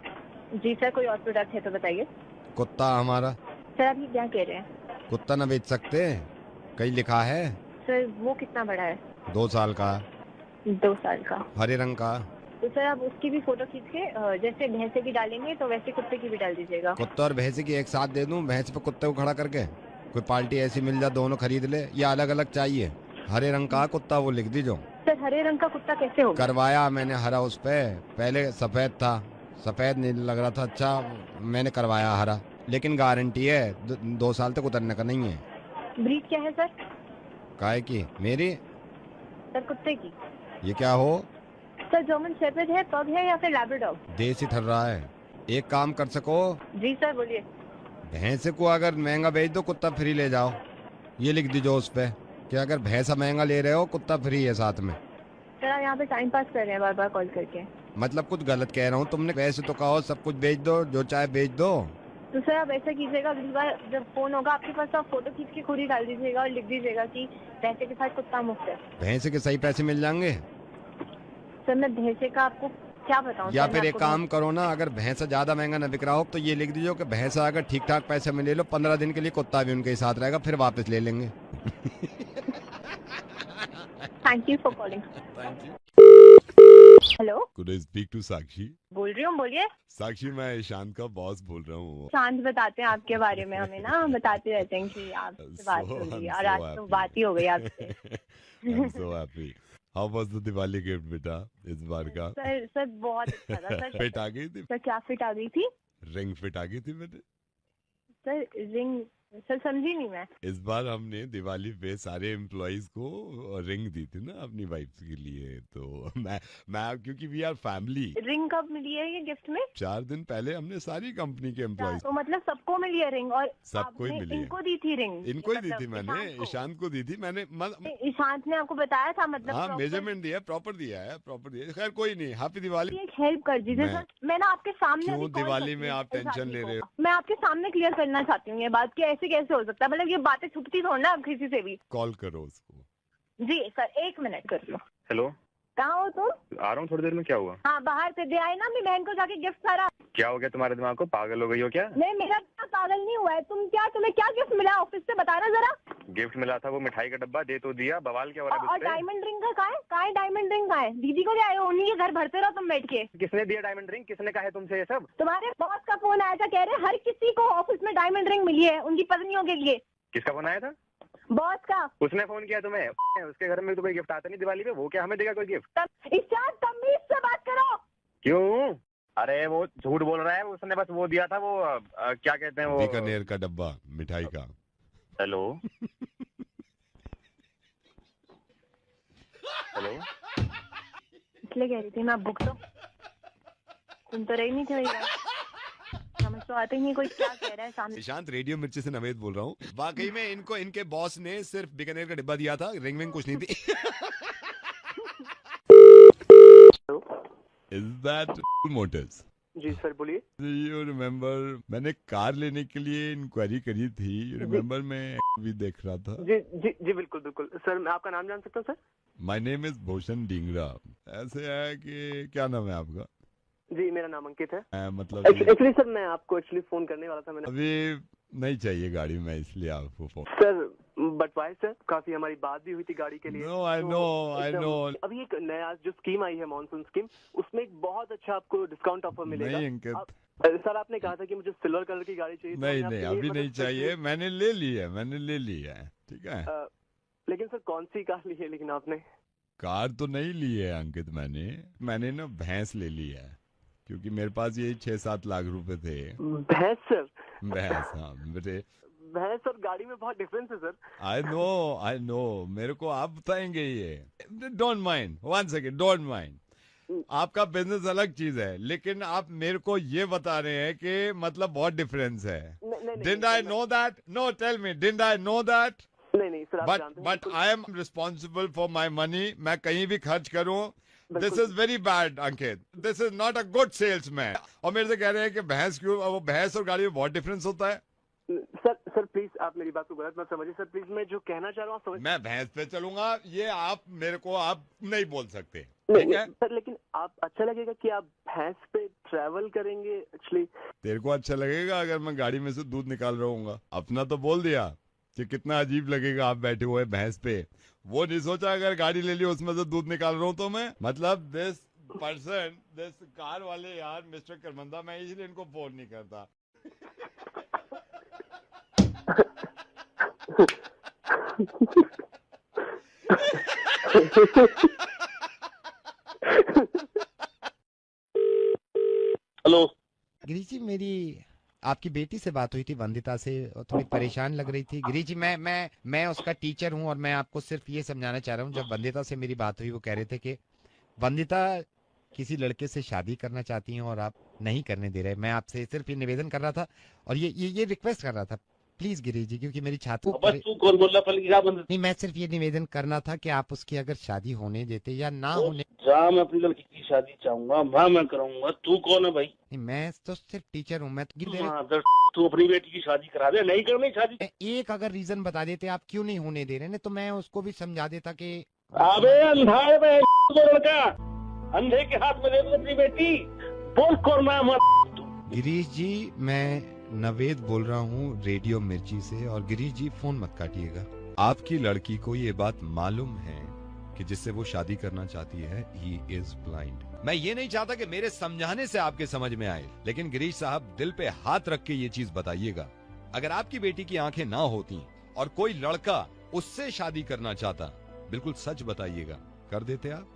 जी सर, कोई और प्रोडक्ट है तो बताइए। कुत्ता हमारा। सर आप ये क्या कह रहे हैं? कुत्ता ना बेच सकते? कहीं लिखा है? सर वो कितना बड़ा है? 2 साल का। 2 साल का। हरे रंग का। तो सर आप उसकी भी फोटो खींच के जैसे भैंसे की डालेंगे तो वैसे कुत्ते की भी डाल दीजिएगा। कुत्ता और भैंसे की एक साथ दे दूं? भैंस पे कुत्ते को खड़ा करके कोई पार्टी ऐसी मिल जाए दोनों खरीद ले, या अलग अलग चाहिए? हरे रंग का कुत्ता वो लिख दीजो। सर हरे रंग का कुत्ता कैसे होगा? करवाया मैंने हरा उस पे, पहले सफेद था, सफेद नहीं लग रहा था अच्छा, मैंने करवाया हरा, लेकिन गारंटी है 2 साल तक उतरने का नहीं है। ब्रीड क्या है सर? काहे की? मेरी? सर कुत्ते की। ये क्या हो? सर जर्मन शेफर्ड है, पग है या फिर लैब्राडोर? देसी ठर रहा है। एक काम कर सको? जी सर बोलिए। भैंसे को अगर महंगा बेच दो कुत्ता फ्री ले जाओ, ये लिख दीजो उस पे कि अगर भैंसा महंगा ले रहे हो कुत्ता फ्री है साथ में। सर आप यहाँ पे टाइम पास कर रहे हैं बार बार कॉल करके। मतलब कुछ गलत कह रहा हूँ? तुमने वैसे तो कहो सब कुछ बेच दो, जो चाहे बेच दो। तो सर आप ऐसा कीजिएगा, अगली बार जब फोन होगा आपके पास तो आप फोटो खींच के खुद ही डाल दीजिएगा और लिख दीजिएगा कि भैंसे के साथ कुत्ता मुफ्त है। भैंसे के सही पैसे मिल जाएंगे? सर मैं भैंसे का आपको क्या बताऊं? या फिर एक काम करो ना, अगर भैंसा ज्यादा महंगा न बिक रहा हो तो ये लिख दीजिए कि भैंसा अगर ठीक ठाक पैसे में ले लो 15 दिन के लिए कुत्ता भी उनके साथ रहेगा, फिर वापस ले लेंगे। Thank you for calling. Hello, could I speak to Sakshi? बोल रही हूँ, बोलिए। साक्षी मैं ईशान का बॉस बोल रहा हूँ। शांत बताते हैं आपके बारे में हमें ना, बताते रहते हैं कि आपसे बात हो रही है और आज तो बात ही हो गई आपसे। I'm so happy. How was the Diwali gift बेटा इस बार का? सर बहुत अच्छा था सर। फिट आ गई थी? सर क्या फिट आ गई थी? रिंग फिट आ गई थी बेटे? सर रिंग, सर समझी नहीं मैं। इस बार हमने दिवाली पे सारे एम्प्लॉइज को रिंग दी थी ना अपनी वाइफ के लिए, तो मैं क्योंकि वी आर फैमिली। रिंग कब मिली है ये गिफ्ट में? 4 दिन पहले हमने सारी कंपनी के एम्प्लॉइज। तो मतलब सबको मिली है रिंग? और सबको ही मिली है। इनको दी थी रिंग? इनको ही दी थी मैंने, ईशांत को दी थी मैंने। ईशांत ने आपको बताया था? मतलब हाँ मेजरमेंट दिया, प्रॉपर दिया है, प्रॉपर दिया। खैर कोई नहीं, हैप्पी दिवाली। एक हेल्प कर दीजिए सर, मैं ना आपके सामने। क्यों दिवाली में आप टेंशन ले रहे हो? मैं आपके सामने क्लियर करना चाहती हूँ ये बात कि ऐसे कैसे हो सकता है, मतलब ये बातें छुपती थोड़ी ना किसी से भी। कॉल करो उसको। जी सर 1 मिनट कर लो। हेलो, कहाँ हो तुम? आ रहा हूँ थोड़ी देर में। क्या हुआ? हाँ बाहर से दे आए ना अपनी बहन को जाके गिफ्ट सारा। क्या हो गया तुम्हारे दिमाग को? पागल हो गई हो क्या? नहीं मेरा पागल नहीं हुआ है। तुम्हें क्या गिफ्ट मिला ऑफिस से, बताना जरा। गिफ्ट मिला था वो मिठाई का डब्बा, दे तो दिया, बवाल क्या हो रहा है? और डायमंड रिंग का कहाँ है? डायमंड रिंग कहाँ है? दीदी को ले आए हो, उन्हीं के घर भरते रहो तुम बैठ के। किसने दिया डायमंड रिंग? किसने कहा है तुमसे ये सब? तुम्हारे बॉस का फोन आया था, कह रहे हर किसी को ऑफिस में डायमंड रिंग मिली है उनकी पत्नियों के लिए। किसका फोन आया था? बॉस का। उसने फोन किया तुम्हें? उसके घर में तो कोई गिफ्ट आता नहीं दिवाली पे, वो क्या हमें देगा कोई गिफ्ट? तमीज से बात करो। क्यों? अरे वो झूठ बोल रहा है, उसने बस वो दिया था, वो क्या कहते हैं वो, बीकानेर का डब्बा मिठाई का। हेलो हेलो, इसलिए कह रही थी मैं बुक तो सुन तो रही नहीं थी, समझ तो आते ही नहीं कोई क्या कह रहा है सामने। ईशांत रेडियो मिर्ची से नवेद बोल रहा हूँ। वाकई में इनको इनके बॉस ने सिर्फ बीकानेर का डिब्बा दिया था, रिंग विंग कुछ नहीं थी। Is that motors? जी सर बोलिए। You remember मैंने कार लेने के लिए इंक्वायरी करी थी, you remember मैं भी देख रहा था। जी जी जी बिल्कुल बिल्कुल सर, मैं आपका नाम जान सकता हूँ sir? My name is Bhushan Dhingra. ऐसे है कि क्या नाम है आपका? जी मेरा नाम अंकित है। मतलब एक्चुअली सर मैं आपको फोन करने वाला था। मैंने अभी नहीं चाहिए गाड़ी में, इसलिए आपको phone. Sir but why sir, काफी हमारी बात भी हुई थी गाड़ी के लिए। No, I know. अभी एक नया जो स्कीम आई है मॉनसून स्कीम, उसमें एक बहुत अच्छा आपको डिस्काउंट ऑफर मिलेगा। नहीं अंकित, सर आपने कहा था कि मुझे सिल्वर कलर की गाड़ी चाहिए। नहीं अभी नहीं चाहिए, मैंने ले ली है ठीक है। लेकिन सर कौन सी कार ली है लेकिन आपने? कार तो नहीं ली है अंकित, मैंने ना भैंस ले ली है, क्योंकि मेरे पास यही 6-7 लाख रुपए थे। भैंस सर? भैंस हाँ बेटे। भैंस और गाड़ी में बहुत डिफरेंस है सर। आई नो मेरे को आप बताएंगे ये। Don't mind, 1 second, don't mind. आपका बिजनेस अलग चीज है, लेकिन आप मेरे को ये बता रहे हैं कि मतलब बहुत डिफरेंस है। Didn't I know that? No tell me, didn't I know that? नहीं sir, but I am responsible for my money. मैं कहीं भी खर्च करूं, this is very bad Ankit, this is not a good salesman. और मेरे से कह रहे हैं कि भैंस क्यों, वो भैंस और गाड़ी में बहुत डिफरेंस होता है। सर प्लीज आप मेरी बात को गलत मत समझिए सर, प्लीज मैं जो कहना चाह रहा हूँ समझ। मैं भैंस पे चलूंगा ये आप मेरे को आप नहीं बोल सकते, नहीं, ठीक है सर लेकिन आप अच्छा लगेगा कि आप भैंस पे ट्रैवल करेंगे एक्चुअली। तेरे को अच्छा लगेगा अगर मैं गाड़ी में से दूध निकाल रहा हूँ? अपना तो बोल दिया कि कितना अजीब लगेगा आप बैठे हुए भैंस पे, वो नहीं सोचा अगर गाड़ी ले ली उसमें से दूध निकाल रहा हूँ तो मैं, मतलब दिस पर्सन दिस कार वाले यार मिस्टर करमंदा, मैं इसलिए इनको फोन नहीं करता। हेलो गिरीश जी, मेरी आपकी बेटी से बात हुई थी वंदिता से, थोड़ी परेशान लग रही थी। गिरीश जी मैं उसका टीचर हूँ और मैं आपको सिर्फ ये समझाना चाह रहा हूँ। जब वंदिता से मेरी बात हुई वो कह रहे थे कि वंदिता किसी लड़के से शादी करना चाहती हैं और आप नहीं करने दे रहे। मैं आपसे सिर्फ ये निवेदन कर रहा था और ये रिक्वेस्ट कर रहा था, प्लीज गिरीश जी, क्योंकि मेरी छात्र तू कौन बोल रहा पहले क्या बंद? नहीं, मैं सिर्फ ये निवेदन करना था कि आप उसकी अगर शादी होने देते या ना होने। जहाँ मैं अपनी लड़की की शादी चाहूंगा वहाँ मैं कराऊंगा। तू कौन है भाई? नहीं, मैं तो सिर्फ टीचर हूँ। मैं तू अपनी बेटी की शादी करा दे, नहीं करनी शादी। एक अगर रीजन बता देते आप क्यों नहीं होने दे रहे, तो मैं उसको भी समझा देता कि अबे अंधा है बे लड़का, अंधे के हाथ में दे दो अपनी बेटी। बोल कौन मैं? गिरीश जी, मैं नवेद बोल रहा हूँ रेडियो मिर्ची से, और गिरीश जी फोन मत काटिएगा। आपकी लड़की को ये बात मालूम है कि जिससे वो शादी करना चाहती है ही इज ब्लाइंड। मैं ये नहीं चाहता कि मेरे समझाने से आपके समझ में आए, लेकिन गिरीश साहब दिल पे हाथ रख के ये चीज बताइएगा, अगर आपकी बेटी की आंखें ना होती और कोई लड़का उससे शादी करना चाहता, बिल्कुल सच बताइएगा, कर देते आप?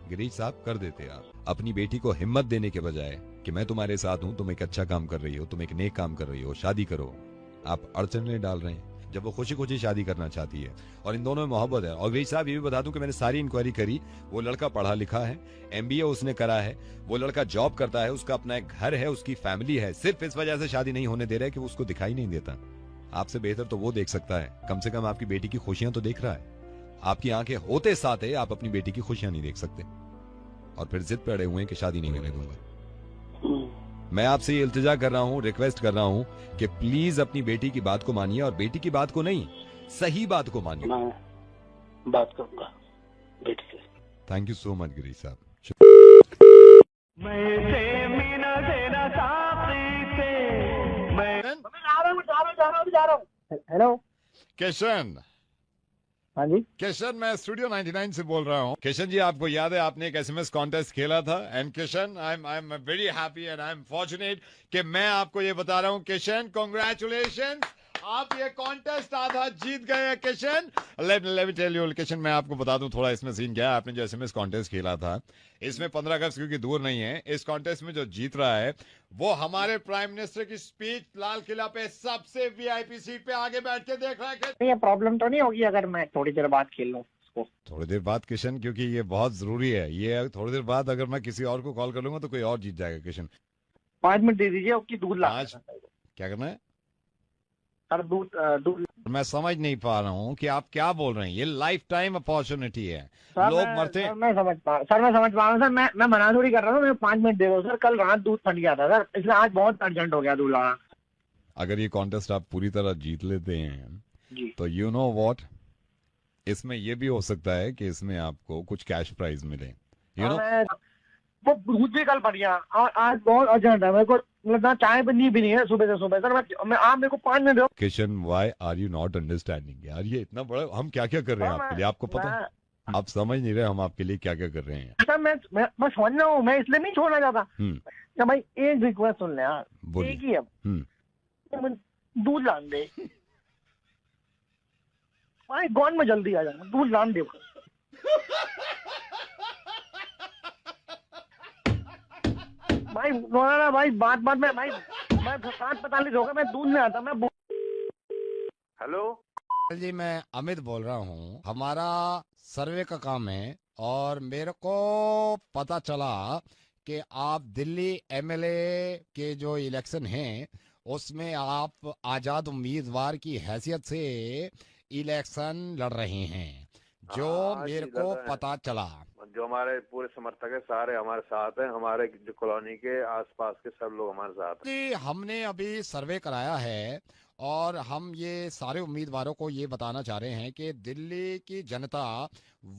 गिरीश साहब कर देते आप? अपनी बेटी को हिम्मत देने के बजाय कि मैं तुम्हारे साथ हूं, तुम एक अच्छा काम कर रही हो, तुम एक नेक काम कर रही हो, शादी करो, आप अड़चने डाल रहे हैं। जब वो खुशी खुशी शादी करना चाहती है और इन दोनों में मोहब्बत है। और गिरीश साहब ये भी बता दूं कि मैंने सारी इंक्वायरी करी, वो लड़का पढ़ा लिखा है, MBA उसने करा है, वो लड़का जॉब करता है, उसका अपना एक घर है, उसकी फैमिली है, सिर्फ इस वजह से शादी नहीं होने दे रहा है कि वो उसको दिखाई नहीं देता। आपसे बेहतर तो वो देख सकता है, कम से कम आपकी बेटी की खुशियां तो देख रहा है। आपकी आंखें होते साथ है आप अपनी बेटी की खुशियां नहीं देख सकते और फिर जिद पे अड़े हुए हैं कि शादी नहीं होने दूंगा। मैं आपसे ये इल्तिजा कर रहा हूँ, रिक्वेस्ट कर रहा हूँ कि प्लीज अपनी बेटी की बात को मानिए, और बेटी की बात को नहीं, सही बात को मानिए। मैं बात करूंगा बेटी से। Thank you so much Girish साहब। हेलो किशन। हाँ जी किशन, मैं स्टूडियो 99 से बोल रहा हूँ। किशन जी, आपको याद है आपने एक SMS कॉन्टेस्ट खेला था, and Kishan I am very happy and I am fortunate कि मैं आपको ये बता रहा हूँ किशन, कांग्रेचुलेशन, आप ये कॉन्टेस्ट आधा जीत गए हैं Kishan. Let me tell you Kishan, मैं आपको बता दूं थोड़ा इसमें सीन क्या है। आपने जो SMS कॉन्टेस्ट खेला था, इसमें 15 अगस्त क्योंकि दूर नहीं है, इस कॉन्टेस्ट में जो जीत रहा है वो हमारे प्राइम मिनिस्टर की स्पीच लाल किला पे सबसे VIP सीट पे आगे बैठ के देख रहा है। ये प्रॉब्लम तो नहीं होगी अगर मैं थोड़ी देर बाद खेल लूँ उसको? थोड़ी देर बाद किशन, क्योंकि ये बहुत जरूरी है, ये थोड़ी देर बाद अगर मैं किसी और को कॉल कर लूंगा तो कोई और जीत जाएगा किशन। 5 मिनट दे दीजिए, उसकी दूध ला। क्या करना है सर? दूध। मैं समझ नहीं पा रहा हूँ कि आप क्या बोल रहे हैं। ये लाइफ टाइम अपॉर्चुनिटी है, सर, लोग मरते हैं। मैं समझ पा रहा हूँ सर, मैं मना थोड़ी कर रहा हूँ, मैं 5 मिनट दे दो सर। कल रात दूध फट गया था सर, इसलिए आज बहुत अर्जेंट हो गया दूध लाना। अगर ये कॉन्टेस्ट आप पूरी तरह जीत लेते हैं जी, तो यू नो व्हाट, इसमें ये भी हो सकता है कि इसमें आपको कुछ कैश प्राइज मिले, यू नो। वो दूध भी कल फट गया और आज बहुत अर्जेंट है मेरे को, मतलब चाय भी नहीं है सुबह से सुबह सर। मैं आप मेरे को 5 मिनट दो। Kishan, why are you not understanding यार, ये इतना बड़ा हम क्या क्या कर रहे हैं आपके लिए, आपको पता है? आप समझ नहीं रहे हम आपके लिए क्या क्या कर रहे हैं। सर मैं समझ रहा हूँ, मैं इसलिए नहीं छोड़ना चाहता। क्या भाई, एक रिक्वेस्ट सुन ले यार, एक ही है, दूध लान दे भाई, गौन में जल्दी आ जाना, दूध लान दे भाई। ना भाई, बात में भाई, मैं 7:45 होगा, मैं दूध में आता। मैं हेलो जी, मैं अमित बोल रहा हूँ। हमारा सर्वे का काम है और मेरे को पता चला कि आप दिल्ली MLA के जो इलेक्शन हैं उसमें आप आजाद उम्मीदवार की हैसियत से इलेक्शन लड़ रहे हैं, जो मेरे को पता चला। जो हमारे पूरे समर्थक है सारे हमारे साथ हैं, हमारे जो कॉलोनी के आसपास के सब लोग हमारे साथ हैं। जी, हमने अभी सर्वे कराया है और हम ये सारे उम्मीदवारों को ये बताना चाह रहे हैं कि दिल्ली की जनता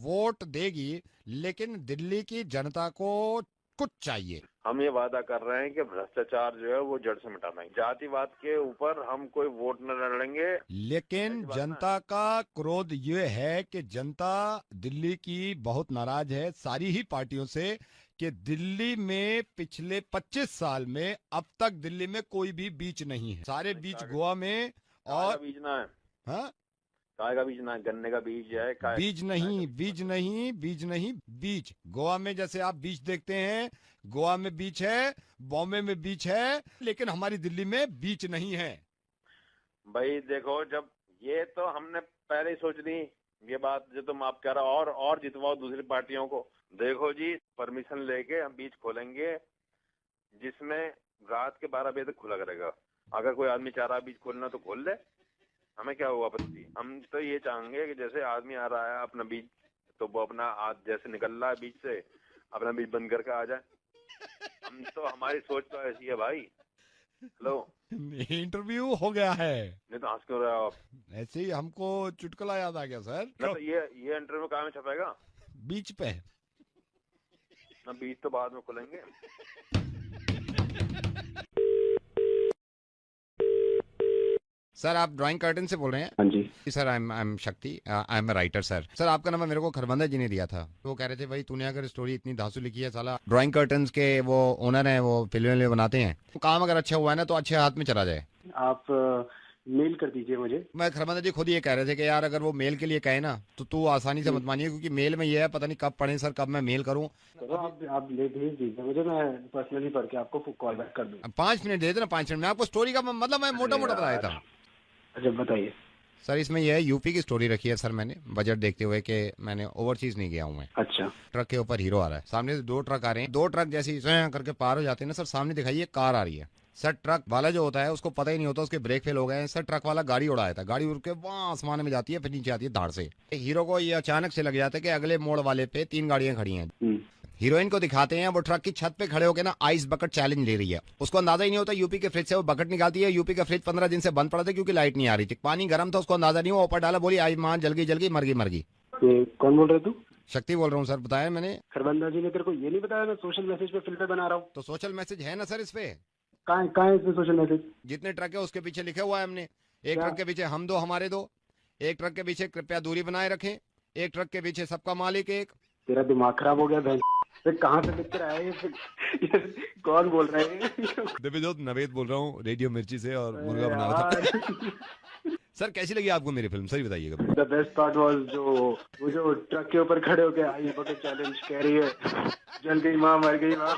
वोट देगी, लेकिन दिल्ली की जनता को कुछ चाहिए। हम ये वादा कर रहे हैं कि भ्रष्टाचार जो है वो जड़ से मिटाना है। जातिवाद के ऊपर हम कोई वोट न लड़ेंगे। लेकिन जनता का क्रोध ये है कि जनता दिल्ली की बहुत नाराज है सारी ही पार्टियों से कि दिल्ली में पिछले 25 साल में अब तक दिल्ली में कोई भी बीच नहीं है। सारे बीच गोवा में और बीज ना है। हाँ, काय का बीज ना है, गन्ने का बीज है। बीज गोवा में जैसे आप बीच देखते हैं, गोवा में बीच है, बॉम्बे में बीच है, लेकिन हमारी दिल्ली में बीच नहीं है। भाई देखो, जब ये तो हमने पहले ही सोच ली ये बात जो तुम आप कह रहे हो, और जितवाओ दूसरी पार्टियों को। देखो जी, परमिशन लेके हम बीच खोलेंगे जिसमें रात के 12 बजे तक खुला करेगा। अगर कोई आदमी चाह रहा है बीच खोलना तो खोल ले, हमें क्या हुआ आपत्ति। हम तो ये चाहेंगे कि जैसे आदमी आ रहा है अपना बीज, तो वो अपना जैसे निकल रहा है बीच से अपना बीज बंद करके आ जाए। हम तो, हमारी सोच तो ऐसी है भाई। हेलो, इंटरव्यू हो गया है। नहीं तो हंस क्यों रहे हो आप? ऐसे ही हमको चुटकुला याद आ गया सर। तो ये इंटरव्यू कहाँ में छपेगा? बीच पे ना, बीच तो बाद में खोलेंगे। सर आप ड्राइंग कर्टन से बोल रहे हैं? हाँ जी सर, आई एम शक्ति, I am a writer sir. Sir आपका नंबर मेरे को खरबंदा जी ने दिया था। वो कह रहे थे भाई तूने अगर स्टोरी इतनी धांसू लिखी है, साला ड्राइंग कर्टन के वो ओनर हैं, वो फिल्में बनाते हैं, काम अगर अच्छा हुआ है ना तो अच्छे हाथ में चला जाए। आप मेल कर दीजिए मुझे। मैं खरबंदा जी खुद ये कह रहे थे कि यार अगर वो मेल के लिए कहे ना तो तू आसानी से मत मानिए, क्योंकि मेल में ये है पता नहीं कब पढ़े सर, कब मैं मेल करूँ। आप ले भेज दीजिए मुझे, मैं पर्सनली पढ़ के आपको कॉल बैक कर दूँ। 5 मिनट दे देना, 5 मिनट में आपको स्टोरी का मतलब मैं मोटा मोटा बता देता हूँ। अच्छा बताइए सर। इसमें यह है, यूपी की स्टोरी रखी है सर मैंने, बजट देखते हुए कि मैंने ओवरसीज नहीं गया हूँ मैं। अच्छा। ट्रक के ऊपर हीरो आ रहा है, सामने से 2 ट्रक आ रहे हैं, 2 ट्रक जैसे करके पार हो जाते हैं ना सर, सामने दिखाइए कार आ रही है सर। ट्रक वाला जो होता है उसको पता ही नहीं होता, उसके ब्रेक फेल हो गए हैं सर। ट्रक वाला गाड़ी उड़ाया था, गाड़ी उड़ के वहाँ आसमान में जाती है, फिर नीचे आती है धाड़ से। हीरो को ये अचानक से लग जाता है कि अगले मोड़ वाले पे 3 गाड़ियां खड़ी हैं। हीरोइन को दिखाते हैं वो ट्रक की छत पे खड़े होकर ना आइस बकेट चैलेंज ले रही है। उसको अंदाजा ही नहीं होता, यूपी के फ्रिज से वो बकेट निकालती है। यूपी का फ्रिज 15 दिन से बंद पड़ा था क्योंकि लाइट नहीं आ रही थी, पानी गर्म था, उसको अंदाजा नहीं हुआ, ऊपर डाला, बोली आई मां जल गई मर गई। कौन बोल रहे तू? शक्ति बोल रहा हूँ सर, बताया मैंने। खरबंदा जी ने तेरे को ये नहीं बताया मैं सोशल मैसेज पे फिल्टर बना रहा हूँ? तो सोशल मैसेज है ना सर इस पे। कहाँ है इसमें सोशल मैसेज? जितने ट्रक है उसके पीछे लिखा हुआ है हमने। एक ट्रक के पीछे हम 2 हमारे 2, एक ट्रक के पीछे कृपया दूरी बनाए रखें, एक ट्रक के पीछे सबका मालिक एक। तेरा दिमाग खराब हो गया कहाँ से लिख कर आया ये कौन बोल रहे हैं? दिव्यजोत नवेद बोल रहा हूँ, रेडियो मिर्ची से, और मुर्गा बना रहा था। सर कैसी लगी आपको मेरी फिल्म, सही बताइएगा। द बेस्ट पार्ट वाज वो जो ट्रक के ऊपर खड़े होके आई बकेट चैलेंज कह रही है जल गई माँ मर गई माँ।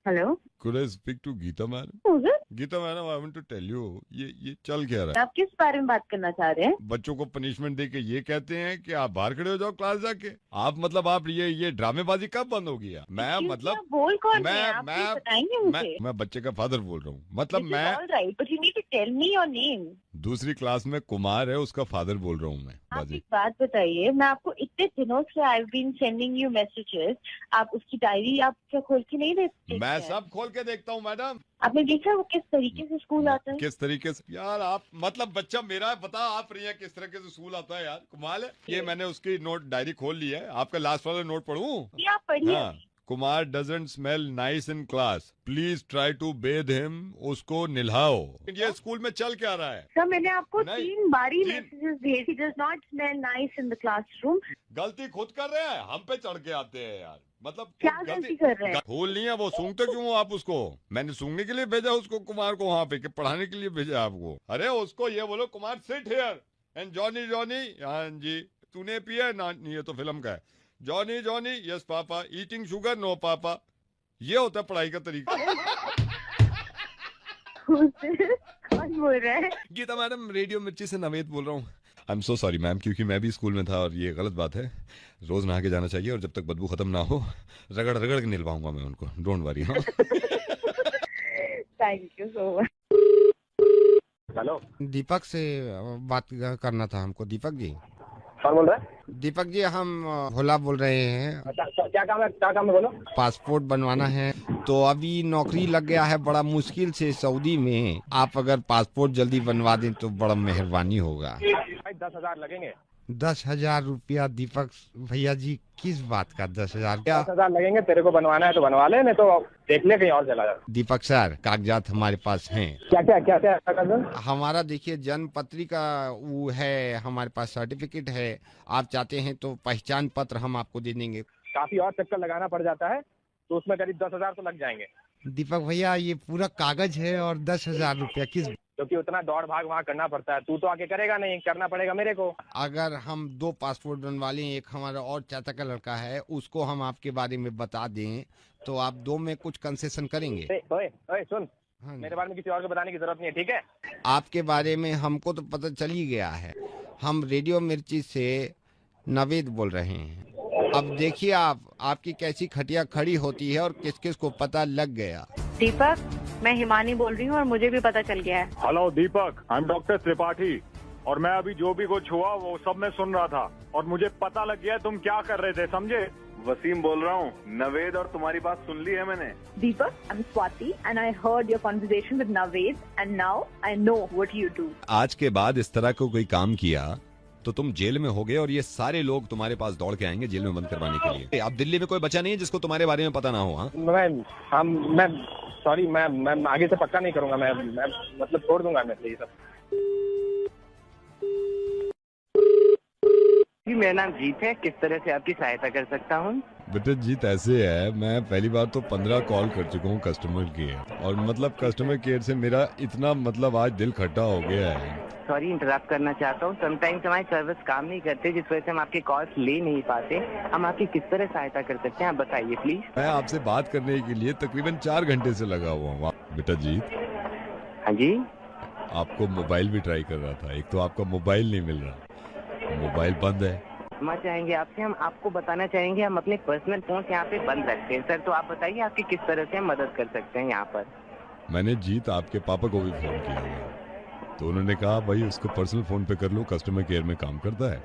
Hello, Could I speak to Geeta madam? Who's it? Geeta madam, I want to tell you, ये चल क्या रहा है? आप किस बारे में बात करना चाह रहे हैं? बच्चों को पनिशमेंट दे के ये कहते हैं कि आप बाहर खड़े हो जाओ क्लास जाके। आप मतलब आप ये ड्रामेबाजी कब बंद होगी? मैं मतलब बोल कौन है? आप बताएंगे मुझे? मैं बच्चे का फादर बोल रहा हूँ। मतलब मैं alright, but you need to tell me your name. दूसरी क्लास में कुमार है, उसका फादर बोल रहा हूँ मैं। आप एक बात बताइए, मैं आपको इतने दिनों से I been sending you messages, आप उसकी डायरी आप क्या खोल के नहीं देखते? मैं सब खोल के देखता हूँ मैडम। आपने देखा वो किस तरीके से स्कूल आता है? किस तरीके से यार? आप मतलब बच्चा मेरा है, बता आप रही है किस तरीके से स्कूल आता है यार, कमाल है। ये मैंने उसकी नोट डायरी खोल ली है, आपका लास्ट वाला नोट पढ़ूं? आप पढ़िए। Kumar doesn't smell nice in class, please try to bathe him, उसको निल्हाओ। ये स्कूल में चल क्या रहा है? सर मैंने आपको 3 बारी मैसेजेस भेजे, he does not smell nice in the classroom। गलती खुद कर रहे हैं, हम पे चढ़ के आते हैं यार। मतलब क्या गलती कर रहे हैं? खोल नहीं है वो, सूंघते क्यों हो आप उसको? मैंने सूंघने के लिए भेजा उसको, कुमार को वहाँ पे, कि पढ़ाने के लिए भेजा आपको? अरे उसको ये बोलो Kumar sit here and Johnny Johnny, हाँ जी तूने पिया ना? ये तो फिल्म का है। Johnny Johnny yes papa, eating sugar no papa. ये होता है पढ़ाई का तरीका। कौन बोल रहा है? गीता मैडम, रेडियो मिर्ची से नवेद बोल रहा हूँ। आई एम सो सॉरी मैम, क्योंकि मैं भी स्कूल में था और ये गलत बात है। रोज नहा के जाना चाहिए और जब तक बदबू खत्म ना हो रगड़ रगड़ के निलवाऊंगा मैं उनको, डोंट वरी। हाँ thank you so much. Hello, Deepak से बात करना था हमको। दीपक जी कौन बोल रहा है? दीपक जी हम भोला बोल रहे हैं। क्या काम है? क्या काम है बोलो। पासपोर्ट बनवाना है, तो अभी नौकरी लग गया है बड़ा मुश्किल से सऊदी में। आप अगर पासपोर्ट जल्दी बनवा दें तो बड़ा मेहरबानी होगा। 10,000 लगेंगे। 10,000 रुपया? दीपक भैया जी किस बात का 10,000? 10,000 लगेंगे। तेरे को बनवाना है तो बनवा ले, नहीं तो देख ले कहीं और चला जा। दीपक सर कागजात हमारे पास हैं। क्या क्या क्या क्या कागजात? हमारा देखिए जन्म पत्री का वो है, हमारे पास सर्टिफिकेट है। आप चाहते हैं तो पहचान पत्र हम आपको दे देंगे। काफी और चक्कर लगाना पड़ जाता है, तो उसमें करीब 10,000 तो लग जाएंगे। दीपक भैया ये पूरा कागज है और 10,000 रुपया किस? क्योंकि उतना दौड़ भाग वहाँ करना पड़ता है। तू तो आके करेगा नहीं, करना पड़ेगा मेरे को। अगर हम 2 पासपोर्ट बनवा लें, एक हमारा और चाचा का लड़का है उसको हम आपके बारे में बता दें, तो आप 2 में कुछ कंसेशन करेंगे? ओए ओए सुन, मेरे बारे में किसी और को बताने की जरूरत नहीं है, ठीक है? आपके बारे में हमको तो पता चल ही गया है। हम रेडियो मिर्ची से नवेद बोल रहे हैं। अब देखिए आपकी कैसी खटिया खड़ी होती है और किस किस को पता लग गया। दीपक, मैं हिमानी बोल रही हूँ और मुझे भी पता चल गया है। Hello Deepak, I M doctor Tripathi और मैं अभी जो भी कुछ हुआ वो सब मैं सुन रहा था और मुझे पता लग गया तुम क्या कर रहे थे, समझे? वसीम बोल रहा हूँ। नवेद और तुम्हारी बात सुन ली है मैंने। Deepak, I am Swati and I heard your conversation with Naved and now I know what you do. आज के बाद इस तरह को कोई काम किया तो तुम जेल में होगे और ये सारे लोग तुम्हारे पास दौड़ के आएंगे जेल में बंद करवाने के लिए। अब दिल्ली में कोई बचा नहीं है जिसको तुम्हारे बारे में पता ना हो। मैं सॉरी, मैं आगे से पक्का नहीं करूंगा। मैं मतलब छोड़ दूंगा मैं ये सब। जी मेरा नाम जीत है, किस तरह से आपकी सहायता कर सकता हूँ? बेटा जीत ऐसे है, मैं पहली बार तो 15 कॉल कर चुका हूँ कस्टमर केयर, और मतलब कस्टमर केयर से मेरा इतना मतलब आज दिल खट्टा हो गया है। सॉरी इंटरप्ट करना चाहता हूँ। समटाइम्स हमारी सर्विस काम नहीं करते जिस वजह से हम आपके कॉल्स ले नहीं पाते। हम आपकी किस तरह सहायता कर सकते हैं, आप बताइए प्लीज। मैं आपसे बात करने के लिए तकरीबन 4 घंटे से लगा हुआ हूँ। बेटा जीत। हाँ जी। आपको मोबाइल भी ट्राई कर रहा था, एक तो आपका मोबाइल नहीं मिल रहा, मोबाइल बंद है। हम चाहेंगे आपसे, हम आपको बताना चाहेंगे हम अपने पर्सनल फोन यहाँ पे बंद रखते हैं सर। तो आप बताइए आपकी किस तरह से हम मदद कर सकते हैं यहाँ पर। मैंने जीत आपके पापा को भी फोन किया हुआ, तो उन्होंने कहा भाई उसको पर्सनल फोन पे कर लो, कस्टमर केयर में काम करता है।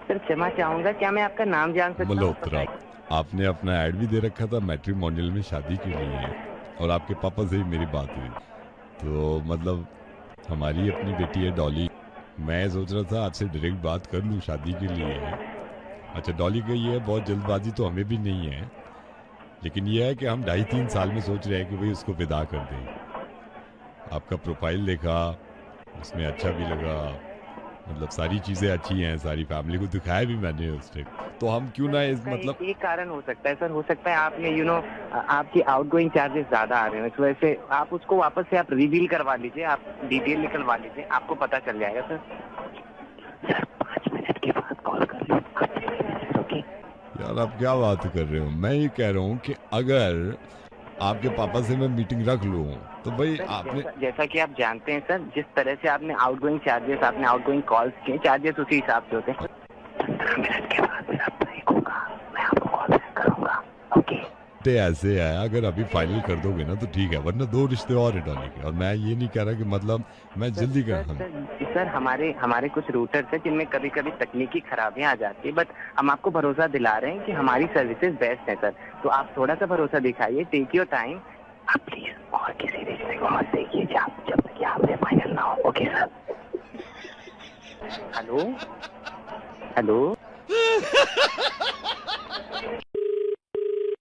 सर क्षमा चाहूंगा, क्या मैं आपका नाम जान सकता हूँ? मल्होत्रा। आपने अपना ऐड भी दे रखा था मैट्रिमोनियल में शादी के लिए, और आपके पापा से ही मेरी बात हुई। तो मतलब हमारी अपनी बेटी है डॉली, मैं सोच रहा था आपसे डायरेक्ट बात कर लूँ शादी के लिए। अच्छा डॉली का ये है, बहुत जल्दबाजी तो हमें भी नहीं है, लेकिन ये है कि हम 2.5-3 साल में सोच रहे हैं कि भाई उसको विदा कर दें। आपका प्रोफाइल देखा, उसमें अच्छा भी लगा, मतलब सारी चीजें अच्छी हैं, सारी फैमिली को दिखाया भी मैंने उस टाइम। तो हम क्यों ना इस मतलब एक कारण हो सकता है सर, हो सकता है आपने आपकी आउटगोइंग चार्जेस ज्यादा आ रहे हैं, इस वजह से आप उसको वापस से आप रिवील करवा लीजिए, आप डिटेल निकलवा लीजिए, आपको पता चल जाएगा सर। 5 मिनट के बाद कॉल कर लो। यार आप क्या बात कर रहे हो? मैं ये कह रहा हूँ कि अगर आपके पापा से मैं मीटिंग रख लूँ तो भाई आपने जैसा कि आप जानते हैं सर, जिस तरह से आपने आउटगोइंग चार्जेस, आपने आउटगोइंग कॉल्स किए, चार्जेस उसी हिसाब से होते हैं। 15 मिनट के बाद मेरा ब्रेक होगा, मैं आपको कॉल बैक करूंगा। ओके। ऐसे है, अगर अभी फाइनल कर दोगे ना तो ठीक है, वरना 2 रिश्ते और है डॉली के, और मैं ये नहीं कह रहा कि मतलब मैं जल्दी कर। सर हमारे कुछ रूटर्स हैं जिनमें कभी कभी तकनीकी खराबियां आ जाती है, बट हम आपको भरोसा दिला रहे हैं कि हमारी सर्विसेज बेस्ट है सर। तो आप थोड़ा सा भरोसा दिखाइए, टेक योर टाइम। आप प्लीज और किसी रिश्ते को मत देखिए जब तक आपसे फाइनल ना हो। Okay sir. Hello hello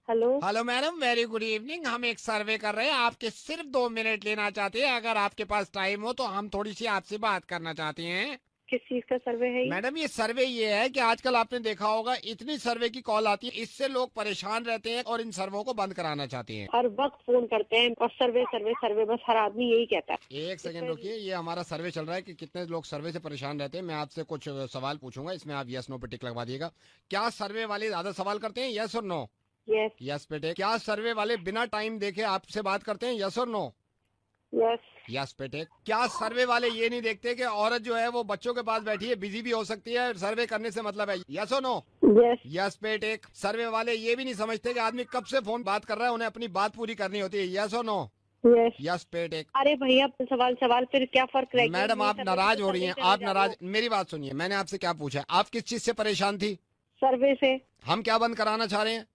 hello hello madam, very good evening. हम एक सर्वे कर रहे हैं, आपके सिर्फ 2 मिनट लेना चाहते हैं, अगर आपके पास टाइम हो तो हम थोड़ी सी आपसे बात करना चाहते हैं। किस चीज का सर्वे है ये? मैडम ये सर्वे ये है कि आजकल आपने देखा होगा इतनी सर्वे की कॉल आती है, इससे लोग परेशान रहते हैं और इन सर्वों को बंद कराना चाहते हैं। हर वक्त फोन करते हैं और सर्वे सर्वे सर्वे, बस हर आदमी यही कहता है। एक सेकंड रुकिए, ये हमारा सर्वे चल रहा है कि कितने लोग सर्वे से परेशान रहते हैं। मैं आपसे कुछ सवाल पूछूंगा, इसमें आप यस नो पे टिक लगवा दिएगा। क्या सर्वे वाले ज्यादा सवाल करते हैं, यस और नो? यस। यस पे टिक। क्या सर्वे वाले बिना टाइम देखे आपसे बात करते हैं, यस और नो? यस बेटे। क्या सर्वे वाले ये नहीं देखते कि औरत जो है वो बच्चों के पास बैठी है, बिजी भी हो सकती है, सर्वे करने से मतलब है। यस और नो? यस बेटे। सर्वे वाले ये भी नहीं समझते कि आदमी कब से फोन बात कर रहा है, उन्हें अपनी बात पूरी करनी होती है। यस और नो? यस बेटे। अरे भैया सवाल फिर क्या फर्क रहेगा? मैडम आप नाराज हो रही हैं, आप नाराज। मेरी बात सुनिए, मैंने आपसे क्या पूछा है, आप किस चीज से परेशान थी? सर्वे से। हम क्या बंद कराना चाह रहे हैं?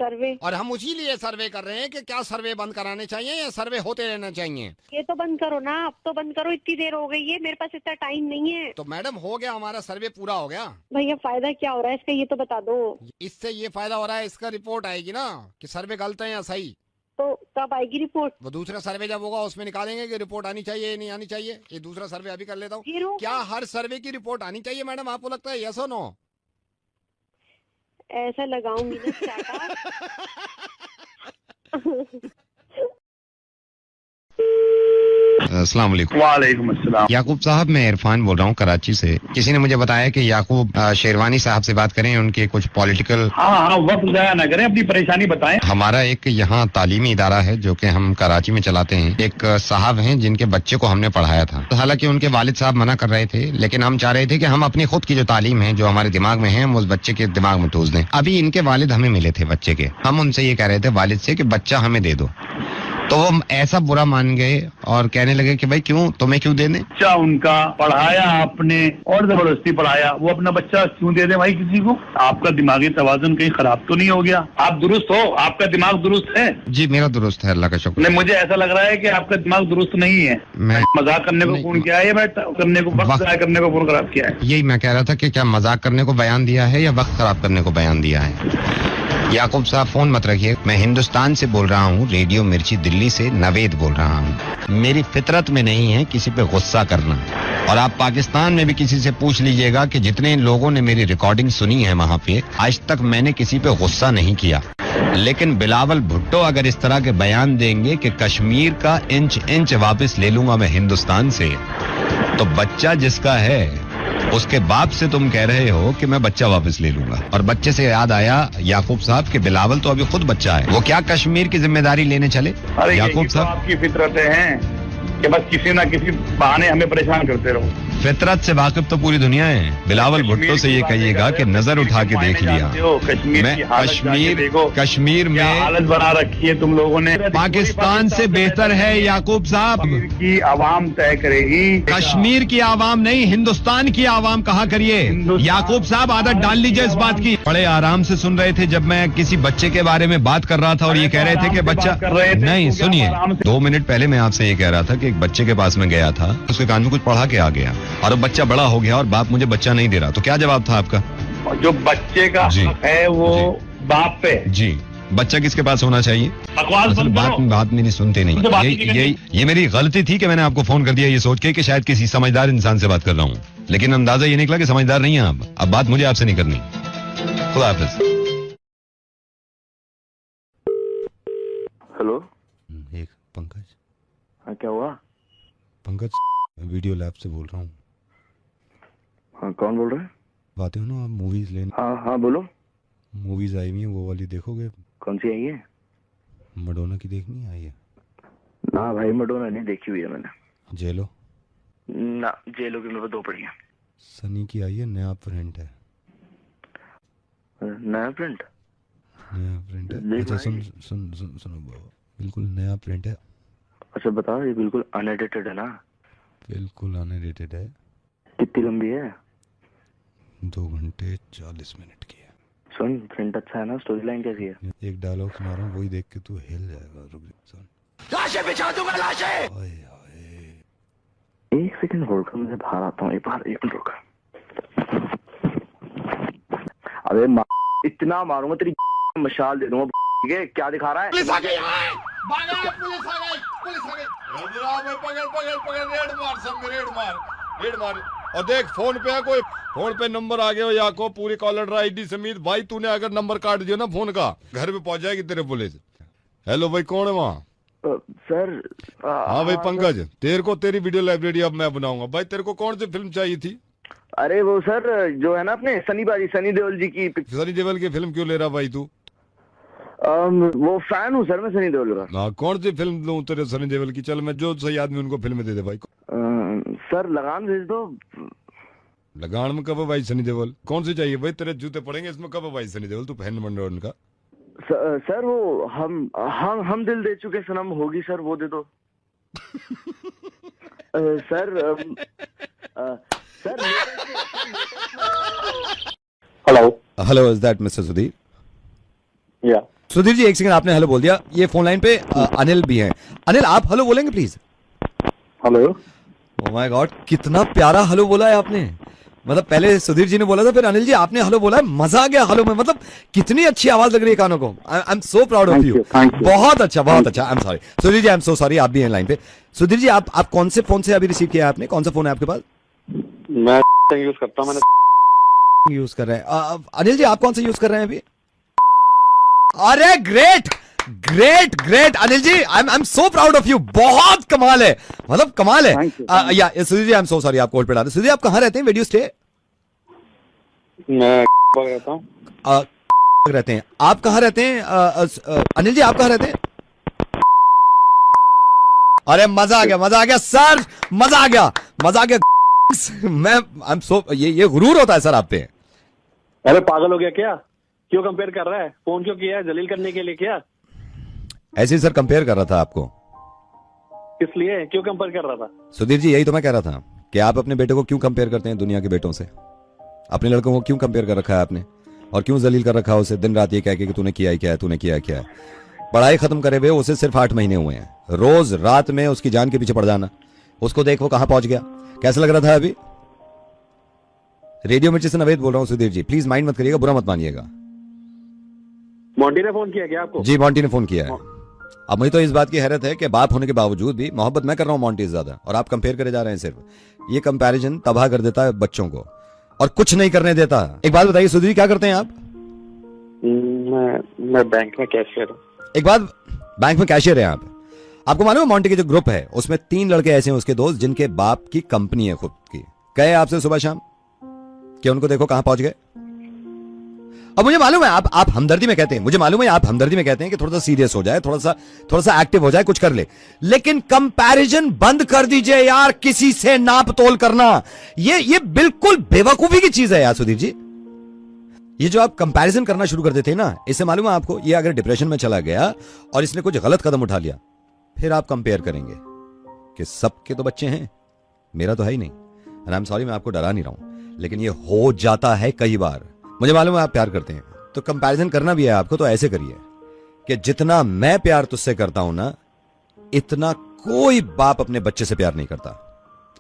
सर्वे। और हम उसी लिए सर्वे कर रहे हैं कि क्या सर्वे बंद कराने चाहिए या सर्वे होते रहना चाहिए? ये तो बंद करो ना, अब तो बंद करो, इतनी देर हो गई है, मेरे पास इतना टाइम नहीं है। तो मैडम हो गया, हमारा सर्वे पूरा हो गया। भैया फायदा क्या हो रहा है इसका, ये तो बता दो। इससे ये फायदा हो रहा है, इसका रिपोर्ट आएगी ना कि सर्वे गलत है या सही। तो कब आएगी रिपोर्ट? वो दूसरा सर्वे जब होगा उसमें निकालेंगे कि रिपोर्ट आनी चाहिए नहीं आनी चाहिए। ये दूसरा सर्वे अभी कर लेता हूँ। क्या हर सर्वे की रिपोर्ट आनी चाहिए मैडम, आपको लगता है? यस और नो? ऐसा लगाऊंगी ना चाटा। अस्सलाम वालेकुम। वालेकुम अस्सलाम। याकूब साहब, मैं इरफान बोल रहा हूँ कराची से। किसी ने मुझे बताया कि याकूब शेरवानी साहब से बात करें, उनके कुछ पॉलिटिकल। हाँ, वक्त जाया ना करें, अपनी परेशानी बताएं। हमारा एक यहाँ तालीमी इदारा है जो कि हम कराची में चलाते हैं। एक साहब हैं जिनके बच्चे को हमने पढ़ाया था। हालांकि उनके वालिद साहब मना कर रहे थे, लेकिन हम चाह रहे थे कि हम अपनी खुद की जो तालीम है, जो हमारे दिमाग में है, हम उस बच्चे के दिमाग में ठूस दें। अभी इनके वालिद हमें मिले थे बच्चे के, हम उनसे ये कह रहे थे वालिद से कि बच्चा हमें दे दो, तो वो ऐसा बुरा मान गए और कहने लगे कि भाई क्यों, तुम्हें क्यों दे दें? बच्चा उनका पढ़ाया आपने और जबरदस्ती पढ़ाया, वो अपना बच्चा क्यों दे दे भाई किसी को? आपका दिमागी तवाज़ुन कहीं खराब तो नहीं हो गया? आप दुरुस्त हो? आपका दिमाग दुरुस्त है? जी मेरा दुरुस्त है, अल्लाह का शुक्र। नहीं, मुझे ऐसा लग रहा है कि आपका दिमाग दुरुस्त नहीं है। मैं मजाक करने को फोन किया है या मैं करने को वक्त ज़ाया करने को फोन खराब किया है? यही मैं कह रहा था कि क्या मजाक करने को बयान दिया है या वक्त खराब करने को बयान दिया है? याकूब साहब फोन मत रखिए, मैं हिंदुस्तान से बोल रहा हूँ, रेडियो मिर्ची दिल्ली से नवेद बोल रहा हूँ। मेरी फितरत में नहीं है किसी पे गुस्सा करना, और आप पाकिस्तान में भी किसी से पूछ लीजिएगा कि जितने लोगों ने मेरी रिकॉर्डिंग सुनी है वहाँ पे, आज तक मैंने किसी पे गुस्सा नहीं किया। लेकिन बिलावल भुट्टो अगर इस तरह के बयान देंगे कि कश्मीर का इंच इंच वापस ले लूंगा मैं हिंदुस्तान से, तो बच्चा जिसका है उसके बाप से तुम कह रहे हो कि मैं बच्चा वापस ले लूंगा। और बच्चे से याद आया याकूब साहब कि बिलावल तो अभी खुद बच्चा है, वो क्या कश्मीर की जिम्मेदारी लेने चले? याकूब साहब, आपकी फितरतें हैं कि बस किसी ना किसी बहाने हमें परेशान करते रहो। फितरत से वाकिफ तो पूरी दुनिया है। बिलावल भुट्टो से ये कहिएगा कि नजर उठा के देख लिया, मैं कश्मीर में हालत बना रखी है तुम लोगों ने। पाकिस्तान से बेहतर है याकूब साहब, की आवाम तय करेगी। कश्मीर की आवाम नहीं, हिंदुस्तान की आवाम कहा करिए। याकूब साहब आदत डाल लीजिए इस बात की। बड़े आराम से सुन रहे थे जब मैं किसी बच्चे के बारे में बात कर रहा था और ये कह रहे थे कि बच्चा नहीं, सुनिए 2 मिनट पहले मैं आपसे ये कह रहा था कि एक बच्चे के पास में गया था, उसके कान में कुछ पढ़ा के आ गया और अब बच्चा बड़ा हो गया और बाप मुझे बच्चा नहीं दे रहा, तो क्या जवाब था आपका? जो बच्चे का है वो बाप पे। जी, बच्चा किसके पास होना चाहिए? बात मेरी सुनते नहीं। ये मेरी गलती थी कि मैंने आपको फोन कर दिया ये सोच के कि शायद किसी समझदार इंसान से बात कर रहा हूँ, लेकिन अंदाजा ये निकला कि समझदार नहीं है आप। अब बात मुझे आपसे नहीं करनी। खुदा हाफिज। हेलो, एक पंकज। हाँ, क्या हुआ? पंकज, वीडियो लैब से बोल रहा हूँ। हाँ, कौन बोल रहे हैं? आते हो ना आप मूवीज लेने? हाँ हाँ बोलो। मूवीज आई हुई है, वो वाली देखोगे? कौन सी आई है? मडोना की देखनी आई है? ना भाई, मडोना नहीं देखी हुई है मैंने। जेलो? ना, जेलो की मेरे को 2 पड़ी है। सनी की आई है, नया प्रिंट है। नया प्रिंट? नया प्रिंट है। अच्छा सुनो बिल्कुल नया प्रिंट है। अच्छा बताओ, ये बिल्कुल अनएडिटेड है ना? बिल्कुल अनएडिटेड है। कितनी लंबी है? 2 घंटे 40 मिनट की है। सुन, प्रिंट अच्छा है ना? स्टोरी लाइन कैसी है? एक डायलॉग सुना रहा हूँ, वही देख के तू हिल जाएगा। रुक सुन। लाशें बिछा दूंगा, लाशें। 1 सेकंड होल्ड कर, मुझे बाहर आता हूँ। 1 मिनट रुक। अबे इतना मारूंगा तेरी मशाल दे दूंगा। ठीक है, क्या दिखा रहा है? पुलिस आ गई, पुलिस आ गई। पकड़, रेड मार। और देख फोन पे है कोई, फोन पे नंबर आ गया हो या को पूरी कॉलर आईडी समेत। भाई तूने अगर नंबर काट दिया ना फोन का, घर पे पहुंच जाएगी तेरे पुलिस। हेलो भाई, कौन है वहाँ? सर हाँ भाई पंकज, तेरे को तेरी वीडियो लाइब्रेरी अब मैं बनाऊंगा। भाई तेरे को कौन सी फिल्म चाहिए थी? अरे वो सर जो है ना अपने सनी देओल जी की। सनी देओल की फिल्म क्यों ले रहा भाई तू? वो फैन हूँ सर मैं सनी देओल का। हाँ, कौन सी फिल्म दूं तेरे सनी देओल की? चल मैं जो सही आदमी उनको फिल्म दे दे भाई। सर लगान भेज दो। लगान में कब है भाई सनी देओल? कौन सी चाहिए भाई? तेरे जूते पड़ेंगे इसमें। कब है भाई सनी देओल? तू फैन बन रहा है उनका? सर वो हम दिल दे चुके सनम होगी सर, वो दे दो। Sir sir hello, is that mister Sudhir? या सुधीर जी, एक सेकंड, आपने हेलो बोल दिया। ये फोन लाइन पे अनिल भी हैं। अनिल, आप हेलो बोलेंगे please? Hello. Oh my God, कितना प्यारा हेलो बोला है आपने। मतलब पहले सुधीर जी ने बोला था, फिर अनिल जी आपने हेलो बोला है। मजा आ गया हेलो में। मतलब कितनी अच्छी आवाज लग रही है कानों को। I am so proud of you. बहुत अच्छा, बहुत अच्छा। I am sorry Sudhir ji, I am so sorry. आप भी हैं लाइन पे। सुधीर जी, आप कौन से फोन से अभी रिसीव किया है आपने? कौन सा फोन है आपके पास? मैं यूज करता हूँ। मैंने यूज कर रहे हैं। अनिल जी, आप कौन सा यूज कर रहे हैं अभी? अरे great great great Anil ji, I am so proud of you. बहुत कमाल है, मतलब कमाल है। या Sudhir ji, I am so sorry, आपको होल्ड पे डाल। सुधीर जी, आप कहाँ रहते हैं? वेडियो स्टे? मैं रहता हूँ। रहते हैं आप? कहाँ रहते हैं अनिल जी? आप कहाँ रहते हैं? अरे मजा आ गया, मजा आ गया सर, मजा आ गया, मजा आ गया। मैं आई एम सो, ये गुरूर होता है सर आप पे। अरे पागल हो गया क्या? क्यों कंपेयर कर रहा है? फोन क्यों किया है? जलील करने के लिए क्या? ऐसे ही सर कंपेयर कर रहा था आपको। किस लिए? क्यों कंपेयर कर रहा था? सुधीर जी, यही तो मैं कह रहा था कि आप अपने बेटे को क्यों कंपेयर करते हैं दुनिया के बेटों से? अपने लड़कों को क्यों कंपेयर कर रखा है आपने? और क्यों जलील कर रखा है उसे दिन रात ये कह के कि तूने किया ही क्या है, तूने किया क्या है? पढ़ाई खत्म करे हुए उसे सिर्फ 8 महीने हुए हैं। रोज रात में उसकी जान के पीछे पड़ जाना। उसको देख वो कहां पहुंच गया। कैसा लग रहा था अभी? रेडियो मिर्ची से नवेद बोल रहा हूँ सुधीर जी, प्लीज माइंड मत करिएगा, बुरा मत मानिएगा। मोंटी ने फोन किया क्या आपको? जी, मोंटी ने फोन किया है। अब मुझे तो इस बात की हैरत है कि बाप होने के बावजूद भी मोहब्बत मैं कर रहा हूँ मोंटी से ज्यादा, और आप कंपेयर करे जा रहे हैं। सिर्फ ये कंपैरिजन तबाह कर देता है बच्चों को और कुछ नहीं करने देता। एक बात बताइए सुधीर, क्या करते हैं आप? मैं बैंक में कैशियर हूँ। एक बात, बैंक में कैशियर है आप? आपको मालूम है मोंटी के जो ग्रुप है उसमें 3 लड़के ऐसे हैं उसके दोस्त जिनके बाप की कंपनी है खुद की। कहे आपसे सुबह शाम कि उनको देखो कहां पहुंच गए। अब मुझे मालूम है आप हमदर्दी में कहते हैं, मुझे मालूम है आप हमदर्दी में कहते हैं कि थोड़ा सा सीरियस हो जाए, थोड़ा सा एक्टिव हो जाए, कुछ कर ले, लेकिन कंपैरिजन बंद कर दीजिए यार। किसी से नाप तोल करना ये बिल्कुल बेवकूफी की चीज है यार सुधीर जी। ये जो आप कंपैरिजन करना शुरू कर देते हैं ना, इससे मालूम है आपको, ये अगर डिप्रेशन में चला गया और इसने कुछ गलत कदम उठा लिया, फिर आप कंपेयर करेंगे कि सबके तो बच्चे हैं, मेरा तो है ही नहीं। आई एम सॉरी, मैं आपको डरा नहीं रहा हूं, लेकिन ये हो जाता है कई बार। मुझे मालूम है आप प्यार करते हैं, तो कंपैरिजन करना भी है आपको, तो ऐसे करिए कि जितना मैं प्यार तुझसे करता हूं ना, इतना कोई बाप अपने बच्चे से प्यार नहीं करता।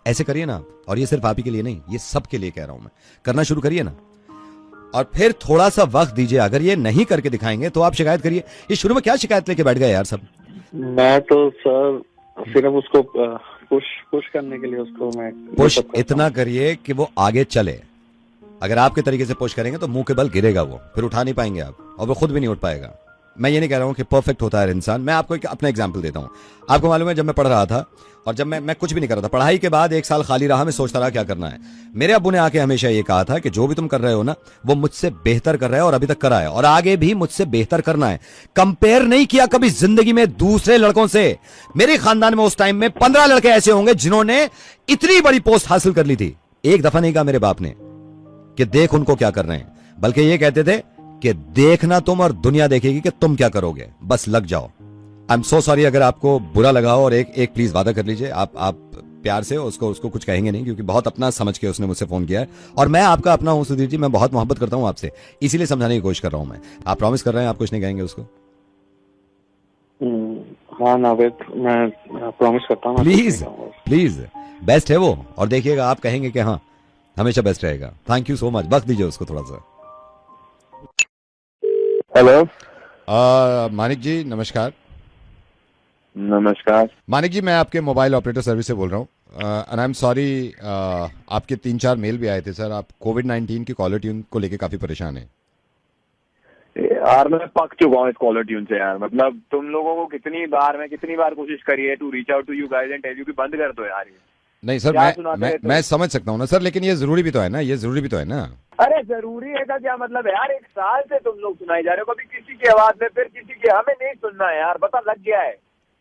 ऐसे करिए ना आप। और ये सिर्फ आप ही के लिए नहीं, ये सबके लिए कह रहा हूं मैं। करना शुरू करिए ना, और फिर थोड़ा सा वक्त दीजिए। अगर ये नहीं करके दिखाएंगे तो आप शिकायत करिए। ये शुरू में क्या शिकायत लेके बैठ गए यार सब? मैं तो सर सिर्फ उसको पुश करने के लिए उसको मैं पुश इतना करिए कि वो आगे चले। अगर आपके तरीके से पुश करेंगे तो मुंह के बल गिरेगा वो, फिर उठा नहीं पाएंगे आप, और वो खुद भी नहीं उठ पाएगा। मैं ये नहीं कह रहा हूं कि परफेक्ट होता है इंसान। मैं आपको एक अपना एग्जांपल देता हूं। आपको मालूम है जब मैं पढ़ रहा था और जब मैं कुछ भी नहीं कर रहा था, पढ़ाई के बाद 1 साल खाली रहा, मैं सोचता रहा क्या करना है। मेरे अब्बू ने आके हमेशा ये कहा था कि जो भी तुम कर रहे हो ना, वो मुझसे बेहतर कर रहे हो और अभी तक करा है, और आगे भी मुझसे बेहतर करना है। कंपेयर नहीं किया कभी जिंदगी में दूसरे लड़कों से। मेरे खानदान में उस टाइम में 15 लड़के ऐसे होंगे जिन्होंने इतनी बड़ी पोस्ट हासिल कर ली थी। एक दफा नहीं कहा मेरे बाप ने कि देख उनको क्या कर रहे हैं, बल्कि ये कहते थे कि देखना तुम और दुनिया देखेगी कि तुम क्या करोगे, बस लग जाओ। आई एम सो सॉरी अगर आपको बुरा लगा हो, और एक प्लीज वादा कर लीजिए, आप प्यार से उसको कुछ कहेंगे नहीं, क्योंकि बहुत अपना समझ के उसने मुझसे फोन किया है, और मैं आपका अपना हूं सुधीर जी, मैं बहुत मोहब्बत करता हूं आपसे, इसीलिए समझाने की कोशिश कर रहा हूं मैं। आप प्रॉमिस कर रहे हैं आप कुछ नहीं कहेंगे उसको? हाँ नावेद, मैं प्रॉमिस करता हूँ। प्लीज प्लीज, बेस्ट है वो, और देखिएगा आप कहेंगे कि हाँ हमेशा बेस्ट रहेगा। Thank you so much. वक्त दीजिए उसको थोड़ा सा। हेलो मानिक जी, नमस्कार। नमस्कार मानिक जी, मैं आपके मोबाइल ऑपरेटर सर्विस से बोल रहा हूँ, एंड आई एम सॉरी, आपके 3-4 मेल भी आए थे सर। आप कोविड-19 की कॉलर ट्यून को लेके काफी परेशान हैं। यार मैं पक चुका हूँ इस कॉलर ट्यून से यार। मतलब तुम लोगों को कितनी बार कोशिश करी है to reach out to you guys and tell you कि बंद कर दो यार। नहीं सर, मैं समझ सकता हूँ ना सर, लेकिन ये जरूरी भी तो है ना, ये जरूरी भी तो है ना। अरे जरूरी है का क्या मतलब है यार, 1 साल से तुम लोग सुनाई जा रहे हो, कभी किसी की आवाज में फिर किसी की, हमें नहीं सुनना है यार, पता लग गया है।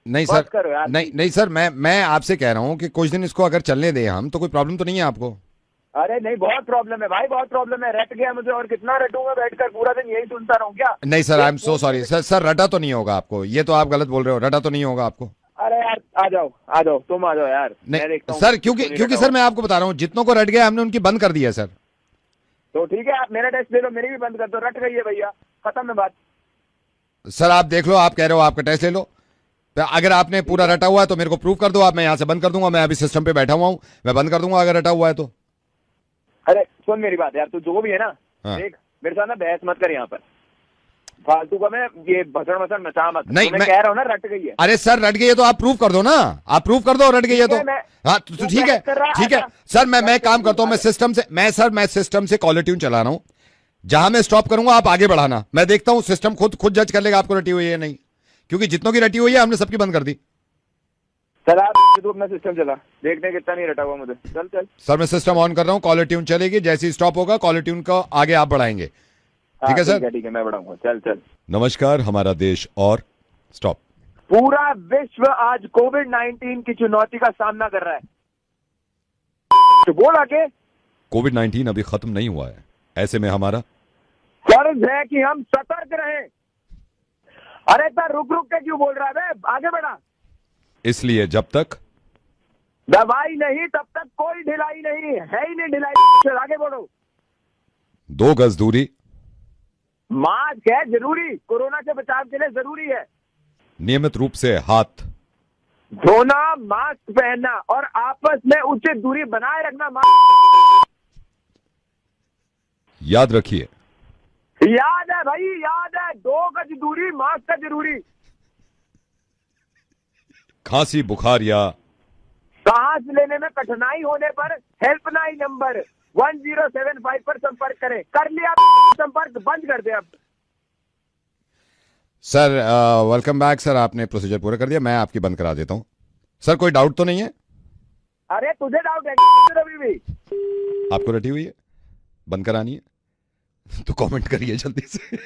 नहीं सर, करो यार। नहीं सर, मैं आपसे कह रहा हूँ कि कुछ दिन इसको अगर चलने दें हम, तो कोई प्रॉब्लम तो नहीं है आपको? अरे नहीं, बहुत प्रॉब्लम है भाई, बहुत प्रॉब्लम है, रट गया मुझे, और कितना रटूंगा बैठकर, पूरा दिन यही सुनता रहूं क्या? नहीं sir, I am so sorry sir, रटा तो नहीं होगा आपको, ये तो आप गलत बोल रहे हो, रटा तो नहीं होगा आपको। अरे यार आ जाओ तुम आ जाओ यार। नहीं सर, क्योंकि सर मैं आपको बता रहा हूँ, जितनों को रट गया हमने उनकी बंद कर दिया सर। तो ठीक है, आप मेरा टेस्ट ले लो, मेरी भी बंद कर दो, रट गई है भैया, खत्म है बात। सर आप देख लो, आप कह रहे हो आपका टेस्ट ले लो, अगर आपने पूरा रटा हुआ है तो मेरे को प्रूव कर दो आप, मैं यहाँ से बंद कर दूंगा, मैं अभी सिस्टम पे बैठा हुआ हूँ, मैं बंद कर दूंगा अगर रटा हुआ है तो। अरे सुन मेरी बात यार, तू जो भी है ना, देख मेरे साथ ना बहस मत कर यहाँ पर, फालतू का मैं ये भसड़ मसड़ मचा मत। नहीं मैं कह रहा हूँ ना, रट गई है। अरे सर रट गई है तो आप प्रूव कर दो ना, आप प्रूव कर दो रट गई है तो। हाँ तो ठीक है सर, मैं काम करता हूँ, मैं सिस्टम से कॉलर ट्यून चला रहा हूँ, जहां मैं स्टॉप करूंगा आप आगे बढ़ाना, मैं देखता हूँ सिस्टम खुद जज कर लेगा आपको रटी हुई है नहीं, क्योंकि जितनों की रटी हुई है हमने सबकी बंद कर दी। चल आप तू अपना सिस्टम चला, देखने कितना नहीं रटा हुआ मुझे, चल। सर मैं सिस्टम ऑन कर रहा हूँ, कॉलर ट्यून चलेगी, जैसे ही स्टॉप होगा कॉलर ट्यून को आगे आप बढ़ाएंगे, ठीक है सर? ठीक है मैं बढ़ाऊंगा, चल। नमस्कार, हमारा देश और स्टॉप। पूरा विश्व आज कोविड-19 की चुनौती का सामना कर रहा है, तो बोल आगे। कोविड-19 अभी खत्म नहीं हुआ है, ऐसे में हमारा फर्ज है कि हम सतर्क रहें। अरे इतना रुक के क्यों बोल रहा है, आगे बढ़ा। इसलिए जब तक दवाई नहीं तब तक कोई ढिलाई नहीं है, ही नहीं ढिलाई, आगे बढ़ो। 2 गज दूरी, मास्क है जरूरी, कोरोना से बचाव के लिए जरूरी है, नियमित रूप से हाथ धोना, मास्क पहनना और आपस में उचित दूरी बनाए रखना। मास्क याद रखिए, याद है भाई, याद है, 2 गज दूरी, मास्क का जरूरी। खांसी बुखार या सांस लेने में कठिनाई होने पर हेल्पलाइन नंबर 1075 पर संपर्क करें। कर लिया संपर्क, बंद कर दे अब। सर वेलकम बैक सर, आपने प्रोसीजर पूरा कर दिया, मैं आपकी बंद करा देता हूँ सर, कोई डाउट तो नहीं है? अरे तुझे डाउट है अभी भी? आपको रटी हुई है, बंद करानी है तो कमेंट करिए जल्दी से।